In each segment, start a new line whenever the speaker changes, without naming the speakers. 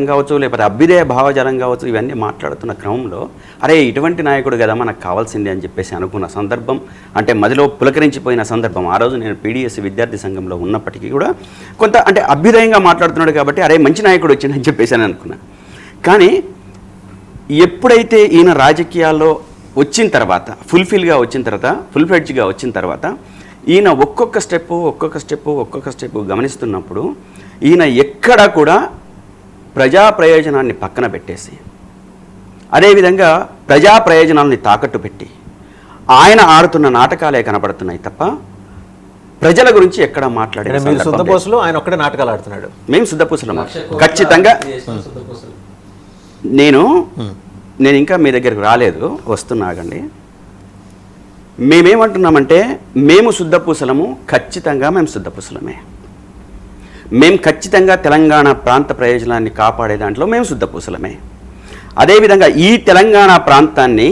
కావచ్చు, లేకపోతే అభ్యుదయ భావజాలం కావచ్చు, ఇవన్నీ మాట్లాడుతున్న క్రమంలో అరే ఇటువంటి నాయకుడు కదా మనకు కావాల్సిందే అని చెప్పేసి అనుకున్న సందర్భం, అంటే మదిలో పులకరించిపోయిన సందర్భం. ఆ రోజు నేను పీడిఎస్ విద్యార్థి సంఘంలో ఉన్నప్పటికీ కూడా కొంత అంటే అభ్యుదయంగా మాట్లాడుతున్నాడు కాబట్టి అరే మంచి నాయకుడు వచ్చిందని చెప్పేసి అని అనుకున్నా. కానీ ఎప్పుడైతే ఈయన రాజకీయాల్లో వచ్చిన తర్వాత ఫుల్ఫిల్గా వచ్చిన తర్వాత ఫుల్ఫ్లెడ్జ్గా వచ్చిన తర్వాత ఈయన ఒక్కొక్క స్టెప్పు గమనిస్తున్నప్పుడు ఈయన ఎక్కడ కూడా ప్రజా ప్రయోజనాన్ని పక్కన పెట్టేసి అదేవిధంగా ప్రజా ప్రయోజనాలని తాకట్టు పెట్టి ఆయన ఆడుతున్న నాటకాలే కనబడుతున్నాయి తప్ప ప్రజల గురించి ఎక్కడ మాట్లాడే.
ఆయన ఒక్కడే నాటకాలు ఆడుతున్నాడు.
మేము శుద్ధపూసలం ఖచ్చితంగా. నేను ఇంకా మీ దగ్గరికి రాలేదు, వస్తున్నాగండి. మేమేమంటున్నామంటే మేము శుద్ధపూసలము, ఖచ్చితంగా మేము శుద్ధపూసలమే. మేము ఖచ్చితంగా తెలంగాణ ప్రాంత ప్రయోజనాన్ని కాపాడే దాంట్లో మేము శుద్ధపూసలమే. అదేవిధంగా ఈ తెలంగాణ ప్రాంతాన్ని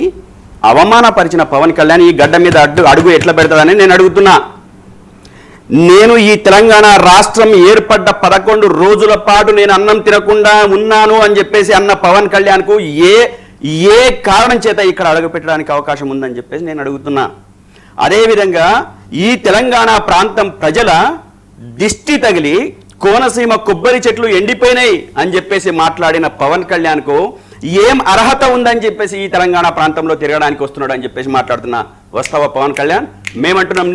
అవమానపరిచిన పవన్ కళ్యాణ్ ఈ గడ్డ మీద అడుగు ఎట్లా పెడతాడని నేను అడుగుతున్నా. నేను ఈ తెలంగాణ రాష్ట్రం ఏర్పడ్డ 11 రోజుల పాటు నేను అన్నం తినకుండా ఉన్నాను అని చెప్పేసి అన్న పవన్ కళ్యాణ్కు ఏ కారణం చేత ఇక్కడ అడుగు పెట్టడానికి అవకాశం ఉందని చెప్పేసి నేను అడుగుతున్నా. అదేవిధంగా ఈ తెలంగాణ ప్రాంతం ప్రజల దిష్టి తగిలి కోనసీమ కొబ్బరి చెట్లు ఎండిపోయినాయి అని చెప్పేసి మాట్లాడిన పవన్ కళ్యాణ్కు ఏం అర్హత ఉందని చెప్పేసి ఈ తెలంగాణ ప్రాంతంలో తిరగడానికి వస్తున్నాడు అని చెప్పేసి మాట్లాడుతున్నా. వస్తావా పవన్ కళ్యాణ్? మేమంటున్నాం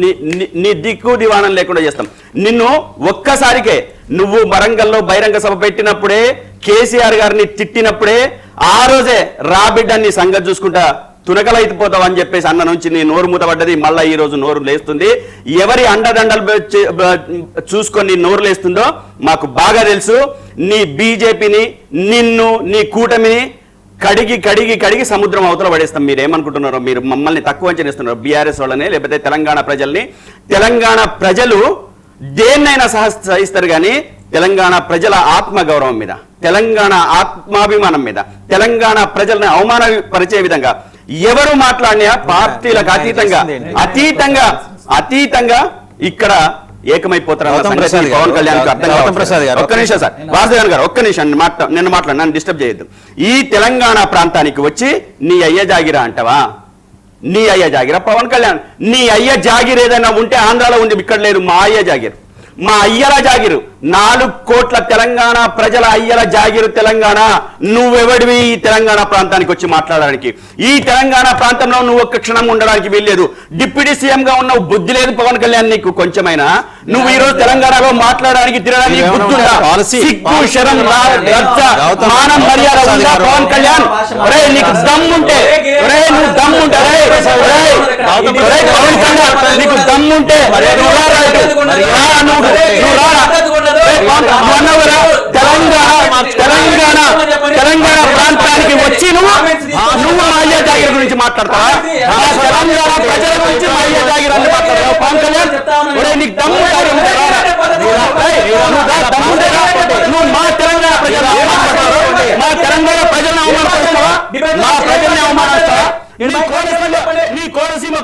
నీ దిక్కు దివాణం లేకుండా చేస్తాం. నిన్ను ఒక్కసారికే నువ్వు వరంగల్లో బహిరంగ సభ పెట్టినప్పుడే కేసీఆర్ గారిని తిట్టినప్పుడే ఆ రోజే రాబిడ్డాన్ని సంగతి చూసుకుంటా తునకలైపోతావు అని చెప్పేసి అన్న నుంచి నీ నోరు మూతపడ్డది. మళ్ళీ ఈ రోజు నోరు లేస్తుంది. ఎవరి అండదండలు చూసుకొని నోరు లేస్తుందో మాకు బాగా తెలుసు. నీ బీజేపీని, నిన్ను, నీ కూటమిని కడిగి సముద్రం అవతల పడేస్తాం. మీరు ఏమనుకుంటున్నారో, మీరు మమ్మల్ని తక్కువ అంచనేస్తున్నారు, బీఆర్ఎస్ వాళ్ళని లేకపోతే తెలంగాణ ప్రజల్ని. తెలంగాణ ప్రజలు దేన్నైనా సహిస్తారు కానీ తెలంగాణ ప్రజల ఆత్మగౌరవం మీద, తెలంగాణ ఆత్మాభిమానం మీద, తెలంగాణ ప్రజల్ని అవమానపరిచే విధంగా ఎవరు మాట్లాడినా పార్టీలకు అతీతంగా ఇక్కడ ఏకమైపోతారు. పవన్ కళ్యాణ్ ఒక్క నిమిషం సార్, వాసుదేవన్ గారు ఒక్క నిమిషం నిన్న మాట్లాడు, నన్ను డిస్టర్బ్ చేయొద్దు. ఈ తెలంగాణ ప్రాంతానికి వచ్చి నీ అయ్య జాగిరా అంటావా? నీ అయ్య జాగిరా పవన్ కళ్యాణ్? నీ అయ్య జాగిర్ ఏదైనా ఉంటే ఆంధ్రాలో ఉంది, ఇక్కడ లేదు. మా అయ్య జాగిర్, మా అయ్యల జాగిరు, 4 కోట్ల తెలంగాణ ప్రజల అయ్యల జాగిరు తెలంగాణ. నువ్వెవడివి ఈ తెలంగాణ ప్రాంతానికి వచ్చి మాట్లాడడానికి? ఈ తెలంగాణ ప్రాంతంలో నువ్వు ఒక్క క్షణం ఉండడానికి వీల్లేదు. డిప్యూటీ సీఎం గా ఉన్నావు, బుద్ధి లేదు పవన్ కళ్యాణ్ నీకు కొంచెమైనా? నువ్వు ఈ రోజు తెలంగాణలో మాట్లాడడానికి తిరగడానికి బుద్ధుందా? సిగ్గు, శరం, లజ్జ, మానం, మర్యాద ఉందా పవన్ కళ్యాణ్? ఒరే నీకు దమ్ముంటే, నువ్వు దమ్ముంటే పవన్ కళ్యాణ్ నీకు దమ్ముంటే తెలంగాణ ప్రాంతానికి వచ్చి నువ్వు అయ్య జాగిర్ గురించి మాట్లాడతావా? తెలంగాణ ప్రజల గురించి అయ్య జాగిర్ అని మాట్లాడతావు పవన్ కళ్యాణ్? నీకు దమ్ము నువ్వు మా తెలంగాణ ప్రజలను అవమానపరుస్తావా? మా ప్రజల్ని అవమానపరుస్తావా? నీ కోనసీమ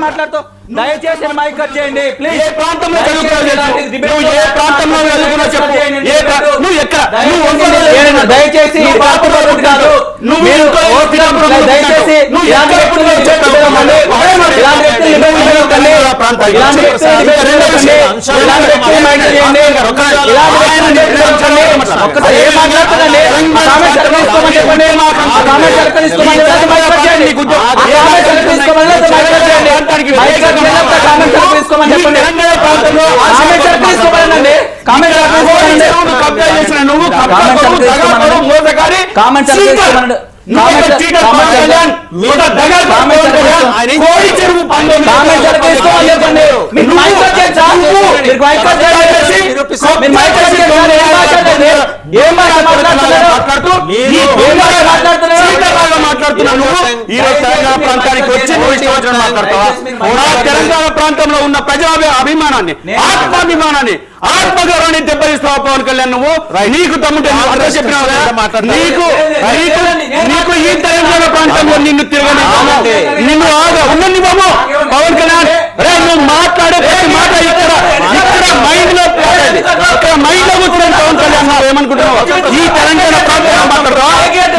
మాట్లాడుతూ దయచేసి మైక్ కట్ చేయండి ప్లీజ్.
ఏ ప్రాంతంలో
దయచేసి
మాట్లాడుతున్నావు నువ్వు ఈ రోజు తెలంగాణ ప్రాంతానికి వచ్చి నువ్వు ఇష్టం వచ్చినట్టు మాట్లాడతావా? నా తెలంగాణ ప్రాంతంలో ఉన్న ప్రజా అభిమానాన్ని, ఆత్మాభిమానాన్ని, ఆత్మగౌరవాన్ని దెబ్బతీస్తావా పవన్ కళ్యాణ్? నువ్వు నీకు తమ్ముంటే అర్థం చెప్పినావు కదా, నీకు ఈ తెలంగాణ ప్రాంతంలో నిన్ను తిరగని నిన్ను ఉన్నది బాబు పవన్ కళ్యాణ్. నువ్వు మాట్లాడే ప్రతి మాట ఇక్కడ మైండ్ లో ఇక్కడ మైండ్ లో కూర్చున్నాను పవన్ కళ్యాణ్. నువ్వు ఏమనుకుంటున్నావు? ఈ తెలంగాణ ప్రాంతంలో మాట్లాడతావా?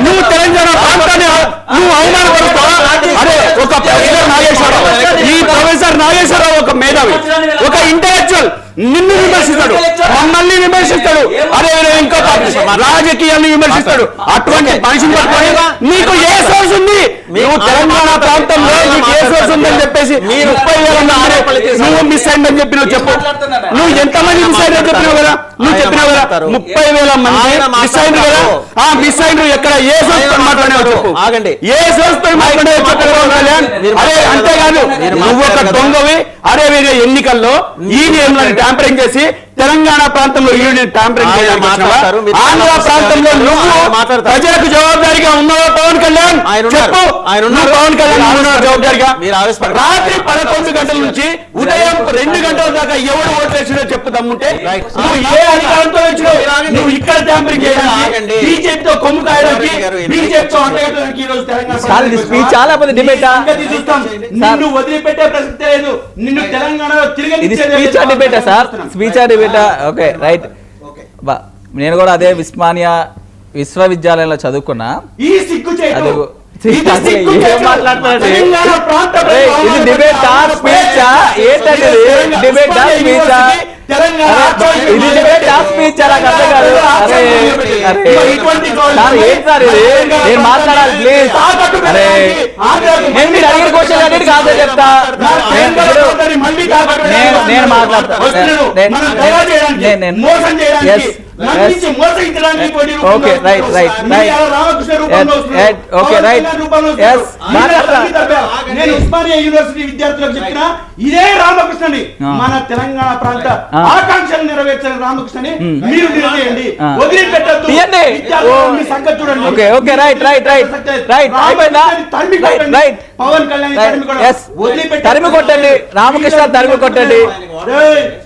నువ్వు తెలంగాణ ప్రాంతాన్ని నువ్వు అవమానపడతావా? అరే ఒక ప్రొఫెసర్ నాగేశ్వరరావు, ఈ ప్రొఫెసర్ నాగేశ్వరరావు ఒక మేధావి, ఒక ఇంటలెక్చువల్, నిన్ను విమర్శిస్తాడు, మమ్మల్ని విమర్శిస్తాడు, అదే ఇంకా రాజకీయాన్ని విమర్శిస్తాడు. అటువంటి మనిషిని పట్టుకొని నీకు ఏ సోర్స్ ఉంది? నువ్వు తెలంగాణ ప్రాంతంలో నీకు ఏ సోర్స్ ఉందని చెప్పేసి 30,000 నువ్వు మిస్ అయిందని చెప్పి నువ్వు చెప్పు. నువ్వు ఎంతమంది మిస్ అయిందని చెప్పినావు కదా, నువ్వు చెప్పినావు కదా 30,000 మంది మిస్ అయింది కదా. మిస్ అయిన ఎక్కడ ఏ సోర్స్ తో మాట్లాడినావు చెప్పు.
ఆగండి,
ఏ సోర్స్ తో మాట్లాడే చెప్పు. అరే అంతేకాదు నువ్వు ఒక దొంగవి. అదే వేరే ఎన్నికల్లో ఈవీఎంలను ట్యాంపరింగ్ చేసి తెలంగాణ ప్రాంతంలో ట్యాంపరింగ్ చేయడానికి ఆంధ్ర ప్రాంతంలో నువ్వు ప్రజలకు జవాబారిగా ఉన్నావా పవన్ కళ్యాణ్? చెప్పు. పవన్ కళ్యాణ్ జవాబారిగా రాత్రి 11 గంటల నుంచి ఉదయం 2 గంటల దాకా ఎవరు ఓట్లు వేసినో చెప్పు దమ్ముంటే. నువ్వు ఏ అధికారంతో వచ్చినావు? నువ్వు ఇక్కడ ట్యాంపరింగ్ చేయడానికి, బీజేపీతో కొమ్ము కాయడానికి, బీజేపీతో అంటగట్టడానికి ఈ రోజు తెలంగాణ చూస్తాం. నిన్ను వదిలిపెట్టే ప్రసక్తే లేదు. నిన్ను తెలంగాణలో తిరిగి
డిబేటా సార్? స్పీచ్ డిబేటా? Okay right. నేను కూడా అదే ఉస్మానియా విశ్వవిద్యాలయంలో చదువుకున్నా.
ఈ సిగ్గు
అది ఇది డిబేటా స్పీచా? ఏంటంటే డిబేటా స్పీచా? ఇది డిబేటా స్పీచ్? నాకు అర్థం కాదు. అరే ఏంటి సార్ ఇది? నేను మాట్లాడాలి ప్లీజ్. అరే నేను మీరు అడిగిన క్వశ్చన్ అన్నిటికీ ఆన్సర్ చెప్తా. నేను మాట్లాడతా. Okay right right right okay right yes
నేను ఉస్మానియా యూనివర్సిటీ విద్యార్థులకు చెప్పిన ఇదే రామకృష్ణని మన తెలంగాణ ప్రాంత ఆకాంక్షలు నెరవేర్చిన రామకృష్ణని మీరు నిలవేయండి, వదిలిపెట్టద్దు. సంగతి చూడండి.
Okay okay right right right right అయిపోయిందా? రైట్
పవన్ కళ్యాణ్
తరిమి కొట్టండి, రామకృష్ణ తరిమి కొట్టండి.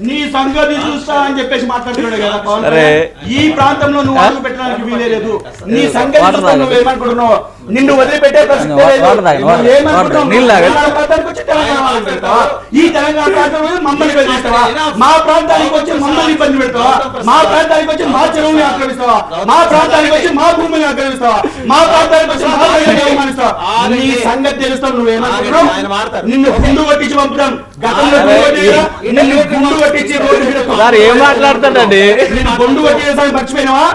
నీ సంగతి చూస్తా అని చెప్పేసి మాట్లాడుతున్నాడు కదా పవన్ కళ్యాణ్. ఈ ప్రాంతంలో నువ్వు అడుగు పెట్టడానికి వీలేదు. నీ సంగతి నువ్వు ఏమనుకుంటున్నావు? నిన్ను వదిలిపెట్టే ప్రసక్తే లేదు. ఈ తెలంగాణ ప్రాంతంలో మమ్మల్ని బెదిరిస్తావా? మా ప్రాంతానికి వచ్చి మమ్మల్ని ఇబ్బంది పెడతావా? మా ప్రాంతానికి వచ్చి మా చెరువుని ఆక్రమిస్తావా? మా ప్రాంతానికి వచ్చి మా భూమిని ఆక్రమిస్తావా? మా ప్రాంతానికి వచ్చి మా ప్రజలను అవమానిస్తావా? నీ సంగతి తెలుస్తావు. నువ్వేమనుకుంటున్నావు? నిన్ను గుండు కొట్టించి పంపుతాం. గతంలో నిన్ను గుండు కొట్టించి రోడ్డు మీద
ఏం మాట్లాడుతాడండి?
నిన్ను గుండు కొట్టించడానికి మర్చిపోయినావా?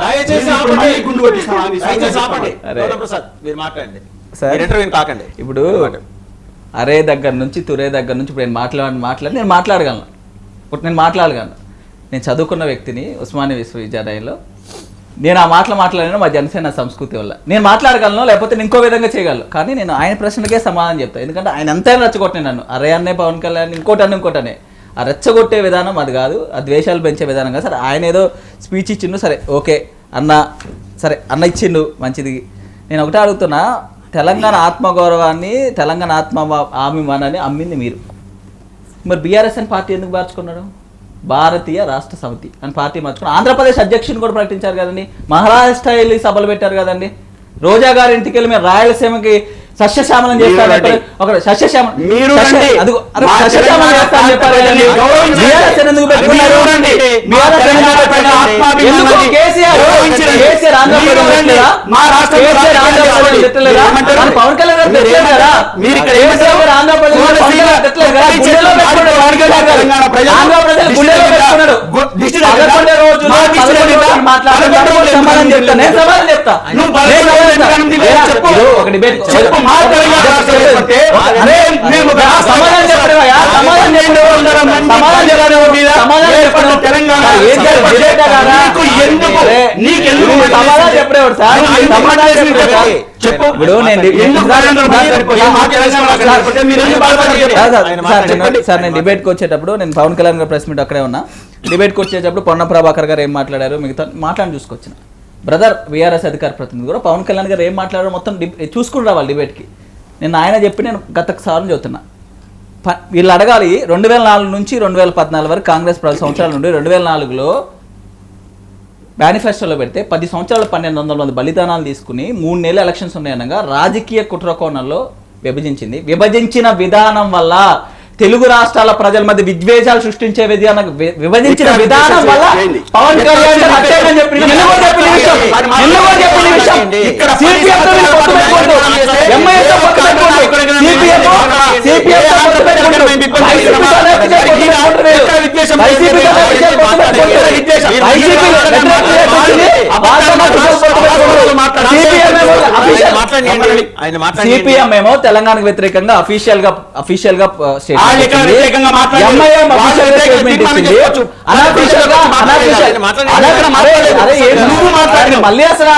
గుండు కొట్టిస్తావా?
కాకండి.
ఇప్పుడు అరే దగ్గర నుంచి తురే దగ్గర నుంచి ఇప్పుడు నేను మాట్లాడి నేను మాట్లాడగలను. ఇప్పుడు నేను మాట్లాడగలను. నేను చదువుకున్న వ్యక్తిని ఉస్మానియా విశ్వవిద్యాలయంలో. నేను ఆ మాట్లాడలేను మా జనసేన సంస్కృతి వల్ల. నేను మాట్లాడగలను, లేకపోతే నేను ఇంకో విధంగా చేయగలను. కానీ నేను ఆయన ప్రశ్నకే సమాధానం చెప్తాను. ఎందుకంటే ఆయన ఎంతైనా రెచ్చగొట్టిన నన్ను. అరే అన్నే పవన్ కళ్యాణ్ ఇంకోటనే ఆ రెచ్చగొట్టే విధానం అది కాదు, ఆ ద్వేషాలు పెంచే విధానం కాదు. సరే ఆయన ఏదో స్పీచ్ ఇచ్చిండు, సరే ఓకే అన్న, సరే అన్న ఇచ్చిండు మంచిది. నేను ఒకటే అడుగుతున్నా, తెలంగాణ ఆత్మగౌరవాన్ని, తెలంగాణ ఆత్మాభిమానాన్ని అమ్మింది మీరు. మరి బీఆర్ఎస్ అని పార్టీ ఎందుకు మార్చుకున్నాడు? భారతీయ రాష్ట్ర సమితి అని పార్టీ మార్చుకుని ఆంధ్రప్రదేశ్ అధ్యక్షుని కూడా ప్రకటించారు కదండి. మహారాష్ట్ర వెళ్ళి సభలు పెట్టారు కదండి. రోజా గారి ఇంటికి వెళ్ళి మేము రాయలసీమకి సస్యశ్యామలం చేస్తారు. ఒక సస్యశ్యామలం పవన్ కళ్యాణ్ సార్ నేను డిబేట్కి వచ్చేటప్పుడు నేను పవన్ కళ్యాణ్ గారు ప్రెస్ మీట్ అక్కడే ఉన్నా. డిబేట్కి వచ్చేటప్పుడు పొన్న ప్రభాకర్ గారు ఏం మాట్లాడారు మిగతా మాట్లాడి చూసుకొచ్చిన. బ్రదర్ బీఆర్ఎస్ అధికార ప్రతినిధి కూడా పవన్ కళ్యాణ్ గారు ఏం మాట్లాడారో మొత్తం చూసుకుని రావాలి డిబేట్కి. ఆయన చెప్పి నేను గత సార్లు చెబుతున్నా, వీళ్ళు అడగాలి 2004 నుంచి 2014 వరకు కాంగ్రెస్ 10 సంవత్సరాల నుండి 2004లో మేనిఫెస్టోలో పెడితే 10 సంవత్సరాలు 1200 మంది బలిదానాలు తీసుకుని 3 నెలల ఎలక్షన్స్ ఉన్నాయనగా రాజకీయ కుట్రకోణంలో విభజించిన విధానం వల్ల తెలుగు రాష్ట్రాల ప్రజల మధ్య విద్వేషాలు సృష్టించే విభజించిన విధానం వల్ల పవన్ కళ్యాణ్ సిపిఎం ఏమో తెలంగాణకు వ్యతిరేకంగా అఫీషియల్ గా మళ్ళీ అసలు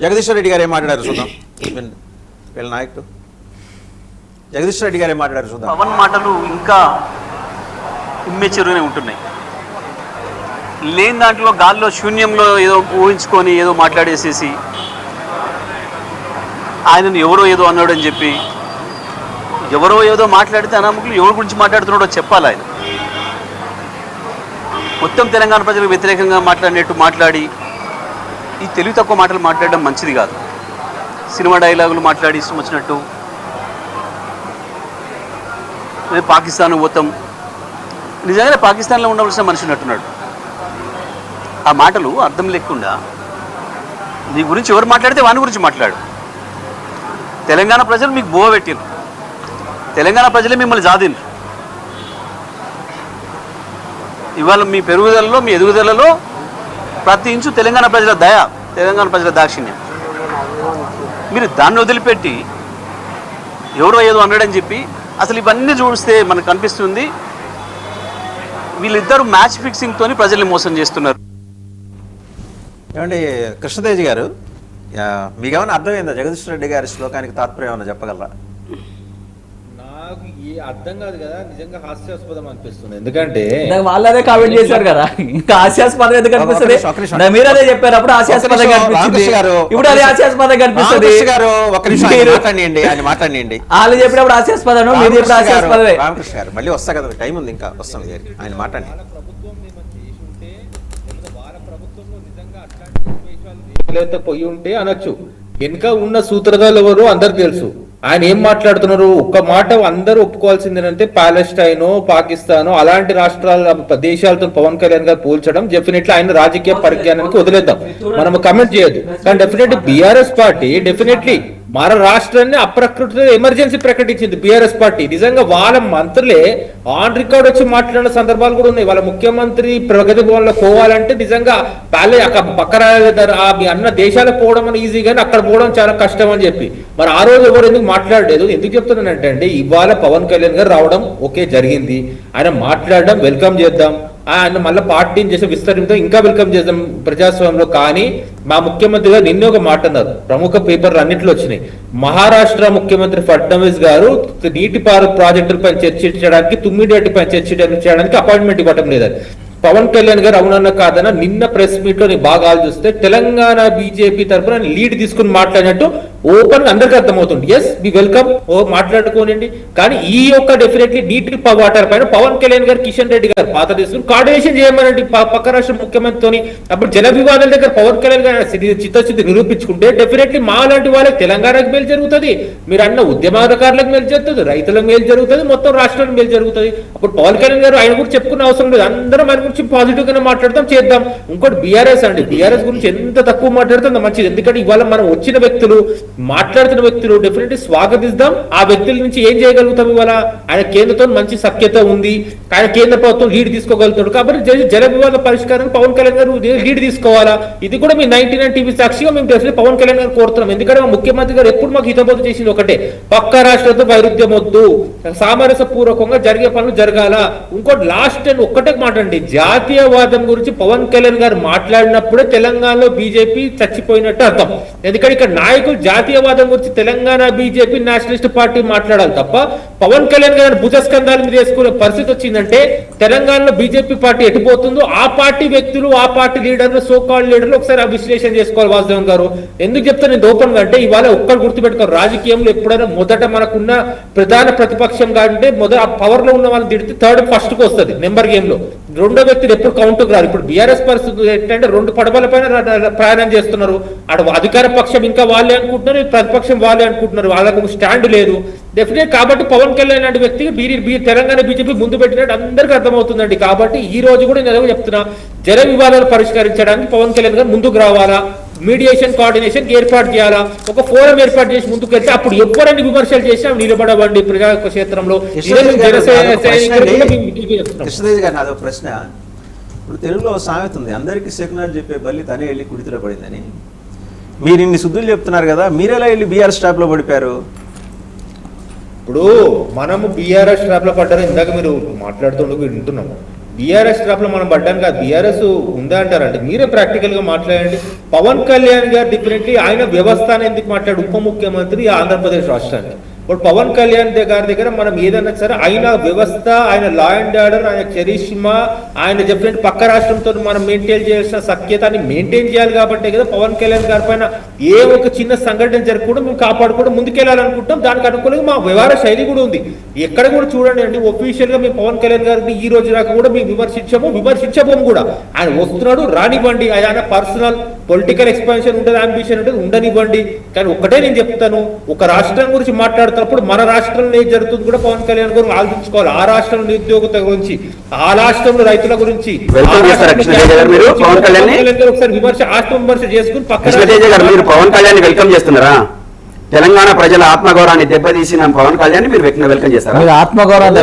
జగదీశ్వర్ రెడ్డి గారు ఏం మాట్లాడారు చూద్దాం. వీళ్ళ నాయకుడు జగదీశ్వర్ రెడ్డి గారు ఏం మాట్లాడారు చూద్దాం.
పవన్ మాటలు ఇంకా ఇమ్మెచ్యూర్గానే ఉంటున్నాయి. లేని దాంట్లో గాల్లో శూన్యంలో ఏదో ఊహించుకొని ఏదో మాట్లాడేసేసి ఆయనను ఎవరో ఏదో అన్నాడు అని చెప్పి ఎవరో ఏదో మాట్లాడితే అనామకులు ఎవరి గురించి మాట్లాడుతున్నాడో చెప్పాలి. ఆయన మొత్తం తెలంగాణ ప్రజలకు వ్యతిరేకంగా మాట్లాడినట్టు మాట్లాడి ఈ తెలివి తక్కువ మాటలు మాట్లాడడం మంచిది కాదు. సినిమా డైలాగులు మాట్లాడి ఇష్టం వచ్చినట్టు పాకిస్తాన్ పోతాం, నిజంగానే పాకిస్తాన్లో ఉండవలసిన మనిషి ఉన్నట్టున్నాడు. ఆ మాటలు అర్థం లేకుండా నీ గురించి ఎవరు మాట్లాడితే వాని గురించి మాట్లాడు. తెలంగాణ ప్రజలు మీకు బోవ పెట్టిండ్రు, తెలంగాణ ప్రజలే మిమ్మల్ని జాదిండ్రు. ఇవాళ మీ పెరుగుదలలో మీ ఎదుగుదలలో ప్రతి ఇంచు తెలంగాణ ప్రజల దయ, తెలంగాణ ప్రజల దాక్షిణ్యం. మీరు దాన్ని వదిలిపెట్టి ఎవరో ఏదో అన్నాడని చెప్పి అసలు ఇవన్నీ చూస్తే మనకు అనిపిస్తుంది వీళ్ళిద్దరూ మ్యాచ్ ఫిక్సింగ్తో ప్రజల్ని మోసం చేస్తున్నారు.
ఏమండి కృష్ణతేజ్ గారు, మీకేమైనా అర్థమైందా జగదీశ్వర్ రెడ్డి గారి శ్లోకానికి తాత్పర్యం ఏమైనా చెప్పగలరా?
నాకు ఈ అర్థం కాదు కదా, నిజంగా హాస్యాస్పదం అనిపిస్తుంది. ఎందుకంటే
వాళ్ళదే కామెంట్ చేశారు కదా, ఇంకా హాస్యాస్పదం ఎందుకు అనిపిస్తుంది? మీరు అదే చెప్పారు, అప్పుడు హాస్యాస్పదంగా అనిపించింది, ఇప్పుడు అదే హాస్యాస్పదంగా అనిపిస్తుంది.
మాట్లాడండి,
వాళ్ళు చెప్పినప్పుడు హాస్యాస్పదం, మీరు చెప్పిన హాస్యాస్పదమే.
రామకృష్ణ గారు మళ్ళీ వస్తా కదా, టైం ఉంది ఇంకా, వస్తాం. ఆయన మాట్లాడండి.
పోయి ఉంటే అనొచ్చు, వెనుక ఉన్న సూత్రధారులు ఎవరు అందరు తెలుసు. ఆయన ఏం మాట్లాడుతున్నారు, ఒక్క మాట అందరూ ఒప్పుకోవాల్సింది ఏంటంటే పాలెస్టైన్, పాకిస్తాన్ అలాంటి రాష్ట్రాల దేశాలతో పవన్ కళ్యాణ్ గారు పోల్చడం డెఫినెట్లీ ఆయన రాజకీయ పరిజ్ఞానానికి వదిలేద్దాం, మనం కమెంట్ చేయొద్దు. కానీ డెఫినెట్లీ బీఆర్ఎస్ పార్టీ డెఫినెట్లీ మన రాష్ట్రాన్ని అప్రకృతిలో ఎమర్జెన్సీ ప్రకటించింది బీఆర్ఎస్ పార్టీ. నిజంగా వాళ్ళ మంత్రులే ఆన్ రికార్డ్ వచ్చి మాట్లాడిన సందర్భాలు కూడా ఉన్నాయి. వాళ్ళ ముఖ్యమంత్రి ప్రగతి భవన్లో పోవాలంటే నిజంగా పక్కన మీ అన్న దేశాలకు పోవడం అని ఈజీ, కానీ అక్కడ పోవడం చాలా కష్టం అని చెప్పి మరి ఆ రోజు ఎవరు ఎందుకు మాట్లాడలేదు? ఎందుకు చెప్తున్నానంటే ఇవాళ పవన్ కళ్యాణ్ గారు రావడం ఓకే జరిగింది, ఆయన మాట్లాడడం వెల్కమ్ చేద్దాం, ఆయన మళ్ళీ పార్టీని చేసే విస్తరించడం ఇంకా వెల్కమ్ చేద్దాం ప్రజాస్వామ్యంలో. కానీ మా ముఖ్యమంత్రి గారు నిన్న ఒక మాట అన్నారు, ప్రముఖ పేపర్లు అన్నింటిలో వచ్చినాయి. మహారాష్ట్ర ముఖ్యమంత్రి ఫడ్నవీస్ గారు నీటిపారు ప్రాజెక్టులపై చర్చించడానికి, తుమ్మిడిపై చర్చించడానికి అపాయింట్మెంట్ ఇవ్వటం లేదని. పవన్ కళ్యాణ్ గారు అవునన్న కాదన్న నిన్న ప్రెస్ మీట్ లో బాగా ఆలోచిస్తే తెలంగాణ బీజేపీ తరఫున లీడ్ తీసుకుని మాట్లాడినట్టు ఓపెన్ అందరికీ అర్థమవుతుంది. ఎస్ వి వెల్కమ్, ఓ మాట్లాడుకోనండి. కానీ ఈ యొక్క డెఫినెట్లీ నీటి వాటర్ పైన పవన్ కళ్యాణ్ గారు, కిషన్ రెడ్డి గారు పాత తీసుకుని కోఆర్డినేషన్ చేయమనండి పక్క రాష్ట్ర ముఖ్యమంత్రితోని. అప్పుడు జల వివాదాల దగ్గర పవన్ కళ్యాణ్ గారు చిత్తశుద్ధి నిరూపించుకుంటే డెఫినెట్లీ మా లాంటి వాళ్ళకి తెలంగాణకు మేలు జరుగుతుంది, మీరు అన్న ఉద్యమకారులకు మేలు జరుగుతుంది, రైతులకు మేలు జరుగుతుంది, మొత్తం రాష్ట్రానికి మేలు జరుగుతుంది. అప్పుడు పవన్ కళ్యాణ్ గారు ఆయన గురించి చెప్పుకునే అవసరం లేదు, అందరం ఆయన గురించి పాజిటివ్ గానే మాట్లాడతాం, చేద్దాం. ఇంకోటి బీఆర్ఎస్ అండి, బీఆర్ఎస్ గురించి ఎంత తక్కువ మాట్లాడుతుందో మంచిది. ఎందుకంటే ఇవాళ మనం వచ్చిన వ్యక్తులు, మాట్లాడుతున్న వ్యక్తులు డెఫినెట్లీ స్వాగతిస్తాం. ఆ వ్యక్తుల నుంచి ఏం చేయగలుగుతాం? ఇవాళ ఆయన కేంద్రంతో మంచి సఖ్యత ఉంది, ఆయన కేంద్ర ప్రభుత్వం లీడ్ తీసుకోగలుగుతాడు. కాబట్టి జల వివాద పరిష్కారం పవన్ కళ్యాణ్ గారు లీడ్ తీసుకోవాలా. ఇది కూడా మీ 99 టీవీ సాక్షిగా మేము డెఫినెట్లీ పవన్ కళ్యాణ్ గారు కోరుతున్నాం. ఎందుకంటే మా ముఖ్యమంత్రి గారు ఎప్పుడు మాకు హితబోధ చేసింది ఒకటే, పక్క రాష్ట్రంతో వైరుధ్యం వద్దు, సామరస్య పూర్వకంగా జరిగే పనులు జరగాల. ఇంకోటి లాస్ట్ అండ్ ఒక్కటే మాట అండి, జాతీయవాదం గురించి పవన్ కళ్యాణ్ గారు మాట్లాడినప్పుడే తెలంగాణలో బీజేపీ చచ్చిపోయినట్టు అర్థం. ఎందుకంటే ఇక్కడ నాయకులు జాతీయవాదం గురించి తెలంగాణ బీజేపీ నేషనలిస్ట్ పార్టీ మాట్లాడాలి తప్ప పవన్ కళ్యాణ్ గారు భుజస్కంధాల మీద వేసుకునే పరిస్థితి వచ్చిందంటే తెలంగాణలో బీజేపీ పార్టీ ఎటుపోతుందో ఆ పార్టీ వ్యక్తులు, ఆ పార్టీ లీడర్లు, సోకాల్ లీడర్లు ఒకసారి ఆ విశ్లేషణ చేసుకోవాలి. వాసుదేవన్ గారు ఎందుకు చెప్తాను నేను ఓపెన్ గా అంటే, ఇవాళ ఒక్కరు గుర్తుపెట్టుకోరు, రాజకీయంలో ఎప్పుడైనా మొదట మనకున్న ప్రధాన ప్రతిపక్షంగా అంటే మొదట పవర్ లో ఉన్న వాళ్ళని తిడితే థర్డ్ ఫస్ట్ కు వస్తుంది నెంబర్ గేమ్ లో, రెండో వ్యక్తులు ఎప్పుడు కౌంటర్ రారు. ఇప్పుడు బీఆర్ఎస్ పరిస్థితి ఏంటంటే 2 పడవల పైన ప్రయాణం చేస్తున్నారు. అటు అధికార పక్షం ఇంకా వాళ్ళే అనుకుంటున్నారు, ప్రతిపక్షం వాళ్ళే అనుకుంటున్నారు, వాళ్ళకు ఒక స్టాండ్ లేదు డెఫినెట్. కాబట్టి పవన్ కళ్యాణ్ లాంటి వ్యక్తికి తెలంగాణ బీజేపీ ముందు పెట్టినట్టు అందరికీ అర్థమవుతుందండి. కాబట్టి ఈ రోజు కూడా నేను చెప్తున్నా, జల వివాదాలు పరిష్కరించడానికి పవన్ కళ్యాణ్ గారు ముందుకు రావాలా, మీడియేషన్ కోఆర్డినేషన్ ఏర్పాటు చేయాలా, ఒక ఫోరం ఏర్పాటు చేసి ముందుకు వెళ్తే అప్పుడు ఎవరైనా విమర్శలు చేసినా నిలబడవండి ప్రజా క్షేత్రంలో.
కృష్ణదేవి గారు నాదో ప్రశ్న. ఇప్పుడు తెలుగులో సామెత ఉంది, అందరికీ సెకులర్ చెప్పే బల్లి తనే వెళ్ళి కుడితిలో పడిందని. మీరు ఇన్ని శుద్ధులు చెప్తున్నారు కదా, మీరెలా వెళ్ళి బీఆర్ స్టాప్ లో పడిపోయారు?
ఇప్పుడు మనము బీఆర్ఎస్ ట్రాప్ లో పడ్డారు, ఇందాక మీరు మాట్లాడుతుండగా వింటున్నాము. బీఆర్ఎస్ ట్రాప్ లో మనం పడ్డాను కాదు, బీఆర్ఎస్ ఉందా అంటారంటే మీరే ప్రాక్టికల్ గా మాట్లాడండి. పవన్ కళ్యాణ్ గారు డిఫరెంట్లీ ఆయన వ్యవస్థను ఎందుకు మాట్లాడు, ఉప ముఖ్యమంత్రి ఆంధ్రప్రదేశ్ రాష్ట్రానికి. ఇప్పుడు పవన్ కళ్యాణ్ గారి దగ్గర మనం ఏదన్నా సరే ఆయన వ్యవస్థ, ఆయన లా అండ్ ఆర్డర్, ఆయన చరిష్మా, ఆయన డిఫరెంట్ పక్క రాష్ట్రంతో మనం మెయింటైన్ చేసిన సఖ్యతని మెయింటైన్ చేయాలి. కాబట్టి కదా పవన్ కళ్యాణ్ గారి పైన ఏ ఒక చిన్న సంఘటన జరగకుండా మేము కాపాడుకోవడం ముందుకెళ్లాలనుకుంటాం. దానికి అనుకూలంగా మా వ్యవహార శైలి కూడా ఉంది. ఎక్కడ కూడా చూడండి అండి, ఒఫీషియల్ గా మేము పవన్ కళ్యాణ్ గారిని ఈ రోజు దాకా కూడా మేము విమర్శించబోము కూడా. ఆయన వస్తున్నాడు రానివ్వండి, ఆయన పర్సనల్ పొలిటికల్ ఎక్స్పాన్షన్ ఉంటుంది, అంబిషన్ ఉంటుంది, ఉండనివ్వండి. కానీ ఒక్కటే నేను చెప్తాను, ఒక రాష్ట్రం గురించి మాట్లాడుతున్నప్పుడు మన రాష్ట్రంలో ఏం జరుగుతుంది కూడా పవన్ కళ్యాణ్ గారు ఆలోచించుకోవాలి. ఆ రాష్ట్రంలో నిరుద్యోగత గురించి, ఆ రాష్ట్రంలో రైతుల గురించి ఒకసారి విమర్శ, ఆత్మవిమర్శ చేసుకుని పక్కన
పవన్ కళ్యాణ్ వెల్కమ్ చేస్తున్నారా? తెలంగాణ ప్రజల ఆత్మగౌరవాన్ని దెబ్బతీసిన పవన్ కళ్యాణ్ మీరు వెల్కమ్ చేస్తారా?
ఆత్మగౌరవం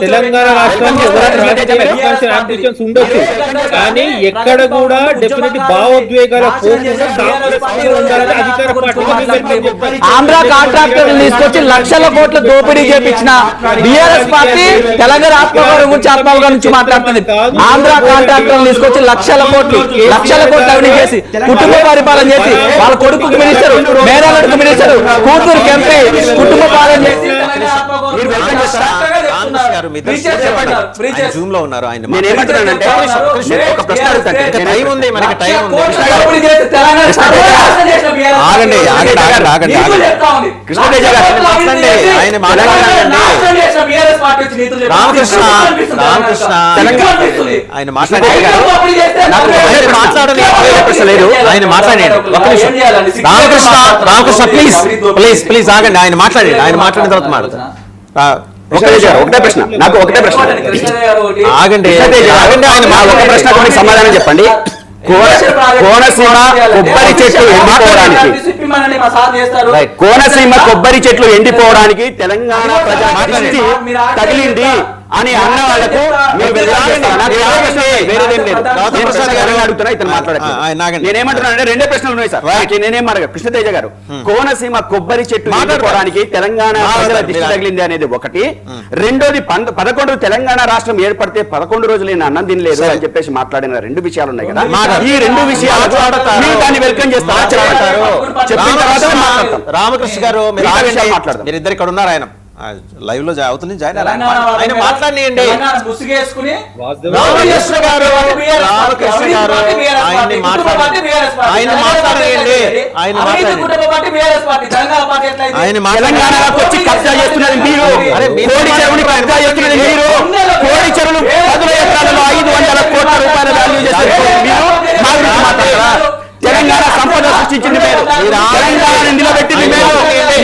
తెలంగాణ రాష్ట్రానికి అంబిషన్స్ ఉండొచ్చు, కానీ ఎక్కడ కూడా డెఫినెట్ భావోద్వేగాల
ఆంధ్ర కాంట్రాక్టర్లు తీసుకొచ్చి లక్షల కోట్ల దోపిడీ చేపించిన బీఆర్ఎస్ పార్టీ తెలంగాణ ఆత్మగౌరవం గురించి ఆత్మగౌరవం నుంచి మాట్లాడుతుంది. ఆంధ్ర కాంట్రాక్టర్ తీసుకొచ్చి లక్షల కోట్లు అవినీతి చేసి కుటుంబ పరిపాలన చేసి వాళ్ళ కొడుకు మినిస్టర్, మేనల్లుడికి మినిస్టర్, కూతురు ఎంపీ, కుటుంబ పాలన చేసి
జూమ్ లో ఉన్నారు. ఆయన ఆయన మాట్లాడే రామకృష్ణ ప్లీజ్ ప్లీజ్ ఆగండి. ఆయన మాట్లాడండి, ఆయన మాట్లాడిన తర్వాత మాట్లాడతారు.
ఒకటే ప్రశ్న, నాకు ఒకటే ప్రశ్న,
ఆగండి.
ఒక ప్రశ్న సమాధానం చెప్పండి. కోనసీమ కొబ్బరి చెట్లు ఎండిపోవడానికి, కోనసీమ కొబ్బరి చెట్లు ఎండిపోవడానికి తెలంగాణ ప్రజా తగిలింది అని అన్న వాళ్ళకు నేనేమంటున్నానంటే రెండే ప్రశ్నలు ఉన్నాయి సార్. నేనేం అడగ కృష్ణతేజ గారు, కోనసీమ కొబ్బరి చెట్టు ఎండిపోవడానికి తెలంగాణ ప్రజల దిష్టి తగిలింది అనేది ఒకటి. రెండోది 11 తెలంగాణ రాష్ట్రం ఏర్పడితే 11 రోజులు నేను అన్నం తినలేదు అని చెప్పేసి మాట్లాడిన 2 విషయాలు ఉన్నాయి కదా. ఈ 2 విషయాలు దాన్ని వెల్కమ్ చేస్తారు.
రామకృష్ణ గారు మీరు ఇద్దరు ఇక్కడ ఉన్నారు. లైవ్ లో అవుతుంది జాయిన్
ఆయన
మాట్లాడియండి.
ముసుగేసుకుని
రామకృష్ణ గారు ఆయన్ని మాట్లాడండి.
తెలంగాణలోకి వచ్చి కబ్జా చేస్తున్నది మీరు, కోడి చెరువుని కబ్జా చేస్తున్నది మీరు, కోడి చెరువులు 10 ఎకరాలలో 500 కోట్ల రూపాయల వాల్యూ చేస్తున్నది మీరు. మా గురించి మాట్లాడరా? తెలంగాణ సంపద సృష్టించింది మీరు, తెలంగాణ నిలబెట్టింది మీరు.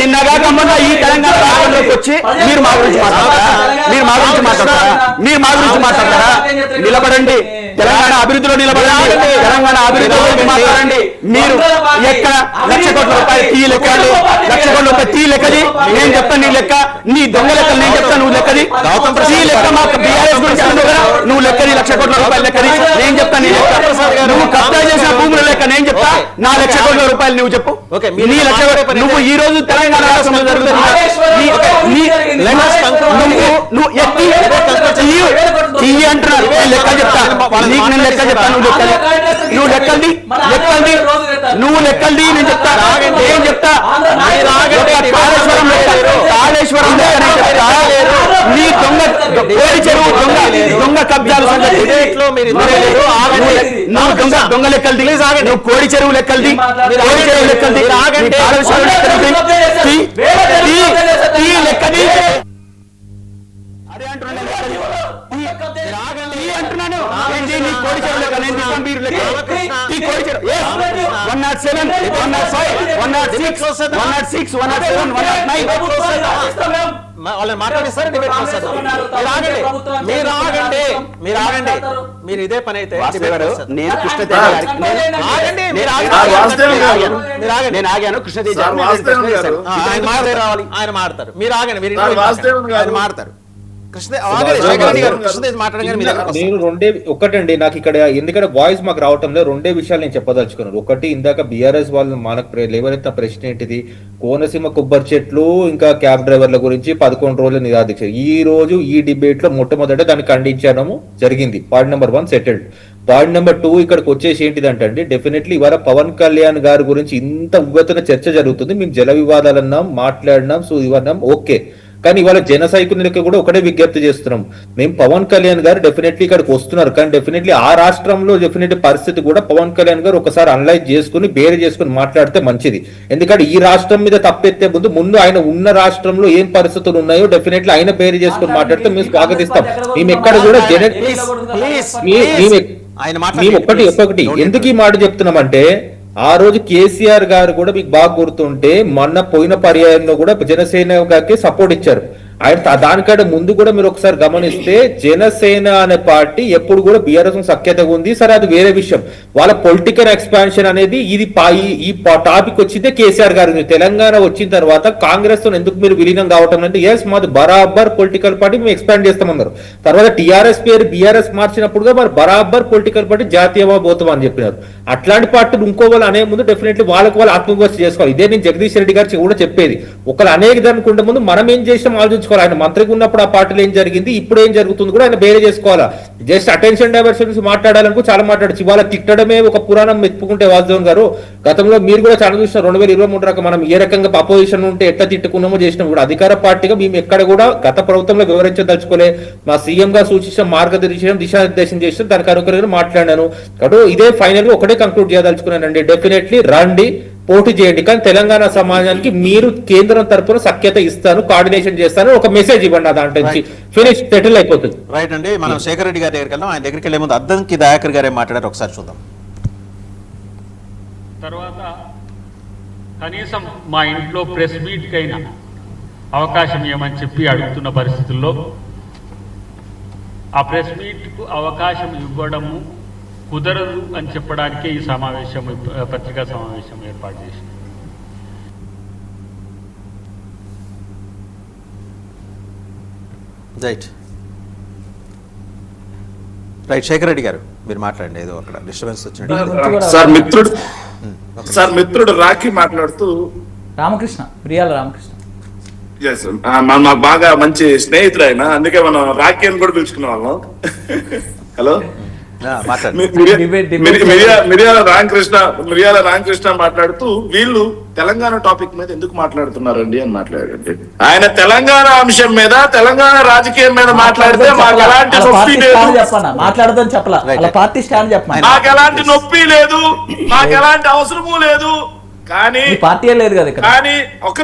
నిన్నగా గమ్మన్న ఈ తెలంగాణ రాష్ట్రంలోకి వచ్చి మీరు మా గురించి మాట్లాడతారా? మీరు మా గురించి మాట్లాడతారా? మీరు మా గురించి మాట్లాడతారా? నిలబడండి, తెలంగాణ అభివృద్ధిలో నిలబడండి, తెలంగాణ అభివృద్ధి గురించి మాట్లాడండి. మీరు ఎక్కడ 1,00,000 కోట్ల రూపాయలు తీ లెక్కది, 1,00,000 కోట్ల రూపాయలు తీ లెక్కది. నేను చెప్తాను నీ లెక్క, నీ దొంగ లెక్కలు నేను చెప్తాను, నువ్వు లెక్కది. తీ లెక్క మాకు బీఆర్ఎస్ గురించి అంటున్నావు కదా, నువ్వు లెక్కది 1,00,000 కోట్ల రూపాయలు లెక్కది. నేను చెప్తాను నీ లెక్క, నువ్వు కబ్జా చేసిన భూముల లెక్క నేను చెప్తా, నా 1,00,000 కోట్ల రూపాయలు నువ్వు చెప్పు. నీ 1,00,000 నువ్వు ఈ రోజు తెలంగాణ రాష్ట్రంలో జరుగుతున్న నువ్వు ఎత్తి తీయి అంటున్నారు. నేను లెక్క చెప్తా, నీకు నేను లెక్క చెప్తా, నువ్వు లెక్కల్ది నువ్వు లెక్కల్ది నేను చెప్తా. ఏం చెప్తా? కాళేశ్వరం కాళేశ్వరం నీ దొంగ కోడి చెరువు దొంగ కబ్జాలు నువ్వు దొంగ లెక్కల్ది, నువ్వు కోడి చెరువు లెక్కల్ది, కోడి చెరువు లెక్కల్ది, కాళేశ్వరం లెక్కది. అదే అంటున్నాను, అంటున్నాను. కోడి చెరువు లెక్క నేను తీసుకోను, మీరు లెక్క. ఈ కోడి చెరువు 107, 105, 106, 106, 107, 109
వాళ్ళని మాట్లాడిస్తారు. మీరు ఆగండి. మీరు ఇదే పని అయితే
నేను కృష్ణతేజ నేను ఆగాను. కృష్ణతేజ
ఆయన మాట్లాడతారు. మీరు ఆగండి, మీరు మాట్లాడతారు.
నేను ఒకటండి నాకు ఇక్కడ ఎందుకంటే వాయిస్ మాకు రావటంలో 2 విషయాలు నేను చెప్పదలుచుకున్నాను. ఒకటి, ఇందాక బీఆర్ఎస్ వాళ్ళు మనకు లేవనెత్తిన ప్రశ్న ఏంటిది, కోనసీమ కొబ్బరి చెట్లు ఇంకా క్యాబ్ డ్రైవర్ల గురించి 11 రోజులు నిరాదీక్ష. ఈ రోజు ఈ డిబేట్ లో మొట్టమొదట దాన్ని ఖండించడం జరిగింది. Point number 1 settled. Point number 2 ఇక్కడికి వచ్చేసి ఏంటిదంటే డెఫినెట్లీ ఇవాళ పవన్ కళ్యాణ్ గారి గురించి ఇంత ఉవ్వెత్తున చర్చ జరుగుతుంది. మేము జల వివాదాలు అన్నాం, మాట్లాడినాం, సో ఇవన్నాం, ఓకే. కానీ ఇవాళ జన సైనికులకి కూడా ఒకటే విజ్ఞప్తి చేస్తున్నాం, మేము పవన్ కళ్యాణ్ గారు డెఫినెట్లీ ఇక్కడికి వస్తున్నారు, కానీ డెఫినెట్లీ ఆ రాష్ట్రంలో డెఫినెట్లీ పరిస్థితి కూడా పవన్ కళ్యాణ్ గారు ఒకసారి అనలైజ్ చేసుకుని వేరే చేసుకుని మాట్లాడితే మంచిది. ఎందుకంటే ఈ రాష్ట్రం మీద తప్పెత్తే ముందు ఆయన ఉన్న రాష్ట్రంలో ఏం పరిస్థితులు ఉన్నాయో డెఫినెట్లీ ఆయన వేరే చేసుకుని మాట్లాడితే మేము స్వాగతిస్తాం. మేము ఎక్కడ కూడా మేము ఒక్కటి ఎందుకు ఈ మాట చెప్తున్నామంటే, ఆ రోజు కేసీఆర్ గారు కూడా మీకు బాగా గుర్తుంటే మొన్న పోయిన పర్యాయంలో కూడా జనసేనకి సపోర్ట్ ఇచ్చారు. ఆయన దానికంటే ముందు కూడా మీరు ఒకసారి గమనిస్తే జనసేన అనే పార్టీ ఎప్పుడు కూడా బీఆర్ఎస్ సఖ్యతగా ఉంది. సరే, అది వేరే విషయం. వాళ్ళ పొలిటికల్ ఎక్స్పాన్షన్ అనేది ఈ టాపిక్ వచ్చిందే కేసీఆర్ గారు. తెలంగాణ వచ్చిన తర్వాత కాంగ్రెస్ తో ఎందుకు మీరు విలీనం కావటం అంటే, ఎస్ మాది బరాబర్ పొలిటికల్ పార్టీ మేము ఎక్స్పాండ్ చేస్తామన్నారు. తర్వాత టీఆర్ఎస్ పేరు బీఆర్ఎస్ మార్చినప్పుడుగా మరి బరాబర్ పొలిటికల్ పార్టీ జాతీయమా పోతామని చెప్పినారు. అట్లాంటి పార్టీలు ఇంకో వాళ్ళు అనే ముందు డెఫినెట్లీ వాళ్ళకి వాళ్ళు ఆత్మవిశ్వాసం చేసుకోవాలి. ఇదే నేను జగదీష్ రెడ్డి గారు కూడా చెప్పేది. ఒకళ్ళు అనేక దానికి ముందు మనం ఏం చేసాం ఆలోచించుకోవాలి. ఆయన మంత్రిగా ఉన్నప్పుడు ఆ పార్టీలో ఏం జరిగింది, ఇప్పుడు ఏం జరుగుతుంది కూడా ఆయన వేరే చేసుకోవాలా. జస్ట్ అటెన్షన్ డైవర్షన్ మాట్లాడాలనుకో చాలా మాట్లాడచ్చు. ఇవాళ తిట్టడమే ఒక పురాణం మెప్పుకుంటే వాసుదేవన్ గారు, గతంలో మీరు కూడా చాలా చూసిన 2023 రకం మనం ఏ రకంగా అపోజిషన్ ఉంటే ఎట్లా తిట్టుకున్నామో చేసినాం కూడా. అధికార పార్టీగా మేము ఎక్కడ కూడా గత ప్రభుత్వంలో వివరించదలుచుకోలే. మా సీఎం గా సూచించిన మార్గదర్శనం దిశానిర్దేశం చేసిన దానికి అనుకూలంగా మాట్లాడాను. కాబట్టి ఇదే ఫైనల్ గా ఒకటే కంక్లూడ్ చేయదలుచుకున్నానండి, డెఫినెట్లీ రండి, పోటీ చేయండి, కానీ తెలంగాణ సమాజానికి మీరు కేంద్రం తరపున సఖ్యత ఇస్తాను, కోఆర్డినేషన్ చేస్తాను, ఒక మెసేజ్ ఇవ్వండి. దాంట్లో ఫినిష్ సెటిల్ అయిపోతుంది.
రైట్ అండి. మనం శేఖర్ రెడ్డి గారి దగ్గరికి వెళ్దాం. ఆయన దగ్గరికి వెళ్లే ముందు అద్దంకి దయాకర్ గారే మాట్లాడారు, ఒకసారి చూద్దాం.
తర్వాత కనీసం మా ఇంట్లో ప్రెస్ మీట్కైనా అవకాశం ఇవ్వమని చెప్పి అడుగుతున్న పరిస్థితుల్లో ఆ ప్రెస్ మీట్కు అవకాశం ఇవ్వడము కుదరదు అని చెప్పడానికే ఈ సమావేశం, పత్రికా సమావేశం ఏర్పాటు చేసింది.
రైట్ శేఖర్ రెడ్డి గారు మీరు మాట్లాడండి. ఏదో అక్కడ డిస్టర్బెన్స్ వచ్చినట్టు.
సార్ మిత్రుడు రాఖీ మాట్లాడుతూ,
రామకృష్ణ, ప్రియాల రామకృష్ణ,
మాకు బాగా మంచి స్నేహితుడు ఆయన, అందుకే మనం రాఖీ అని కూడా పిలుచుకునే వాళ్ళం. హలో
మాట్లాడండి.
మిరియాల రామకృష్ణ మాట్లాడుతూ వీళ్ళు తెలంగాణ టాపిక్ మీద ఎందుకు మాట్లాడుతున్నారండి అని మాట్లాడండి. ఆయన తెలంగాణ అంశం మీద, తెలంగాణ రాజకీయం మీద మాట్లాడితే మాకు ఎలాంటి నొప్పి లేదు,
మాట్లాడదని చెప్పాల పార్టీ స్టాండ్ చెప్పండి,
మాకు ఎలాంటి నొప్పి లేదు, మాకు ఎలాంటి అవసరము లేదు. కానీ
పార్టీ లేదు కదా ఇక్కడ.
కానీ ఒక్క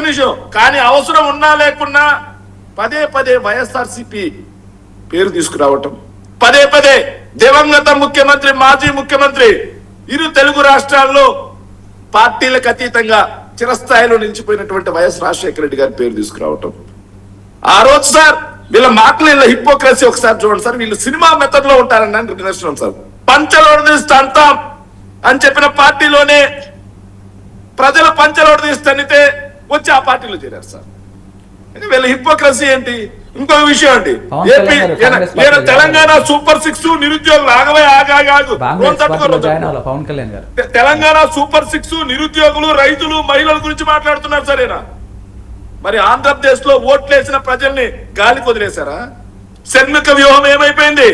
నిమిషం కానీ అవసరం ఉన్నా లేకున్నా పదే పదే వైఎస్ఆర్సీపీ పేరు తీసుకురావటం, పదే పదే దివంగత ముఖ్యమంత్రి, మాజీ ముఖ్యమంత్రి, ఇరు తెలుగు రాష్ట్రాల్లో పార్టీలకు అతీతంగా చిరస్థాయిలో నిలిచిపోయినటువంటి వైఎస్ రాజశేఖర రెడ్డి గారి పేరు తీసుకురావటం. ఆ రోజు సార్ వీళ్ళ మాటలు హిపోక్రసీ ఒకసారి చూడండి సార్. వీళ్ళు సినిమా మెథడ్ లో ఉంటారని నిదర్శనం సార్. పంచలోడు తీస్తే అంటాం అని చెప్పిన పార్టీలోనే ప్రజలు పంచలోడు తీస్తే వచ్చి ఆ పార్టీలో చేరారు సార్. వీళ్ళ హిపోక్రసీ ఏంటి? ఇంకొక విషయం అండి, ఏపీ నేను తెలంగాణ సూపర్ 6 నిరుద్యోగులు తెలంగాణ సూపర్ 6 నిరుద్యోగులు, రైతులు, మహిళల గురించి మాట్లాడుతున్నారు సరేనా? మరి ఆంధ్రప్రదేశ్ లో ఓట్లేసిన ప్రజల్ని గాలి వదిలేశారా? షణ్ముఖ వ్యూహం ఏమైపోయింది?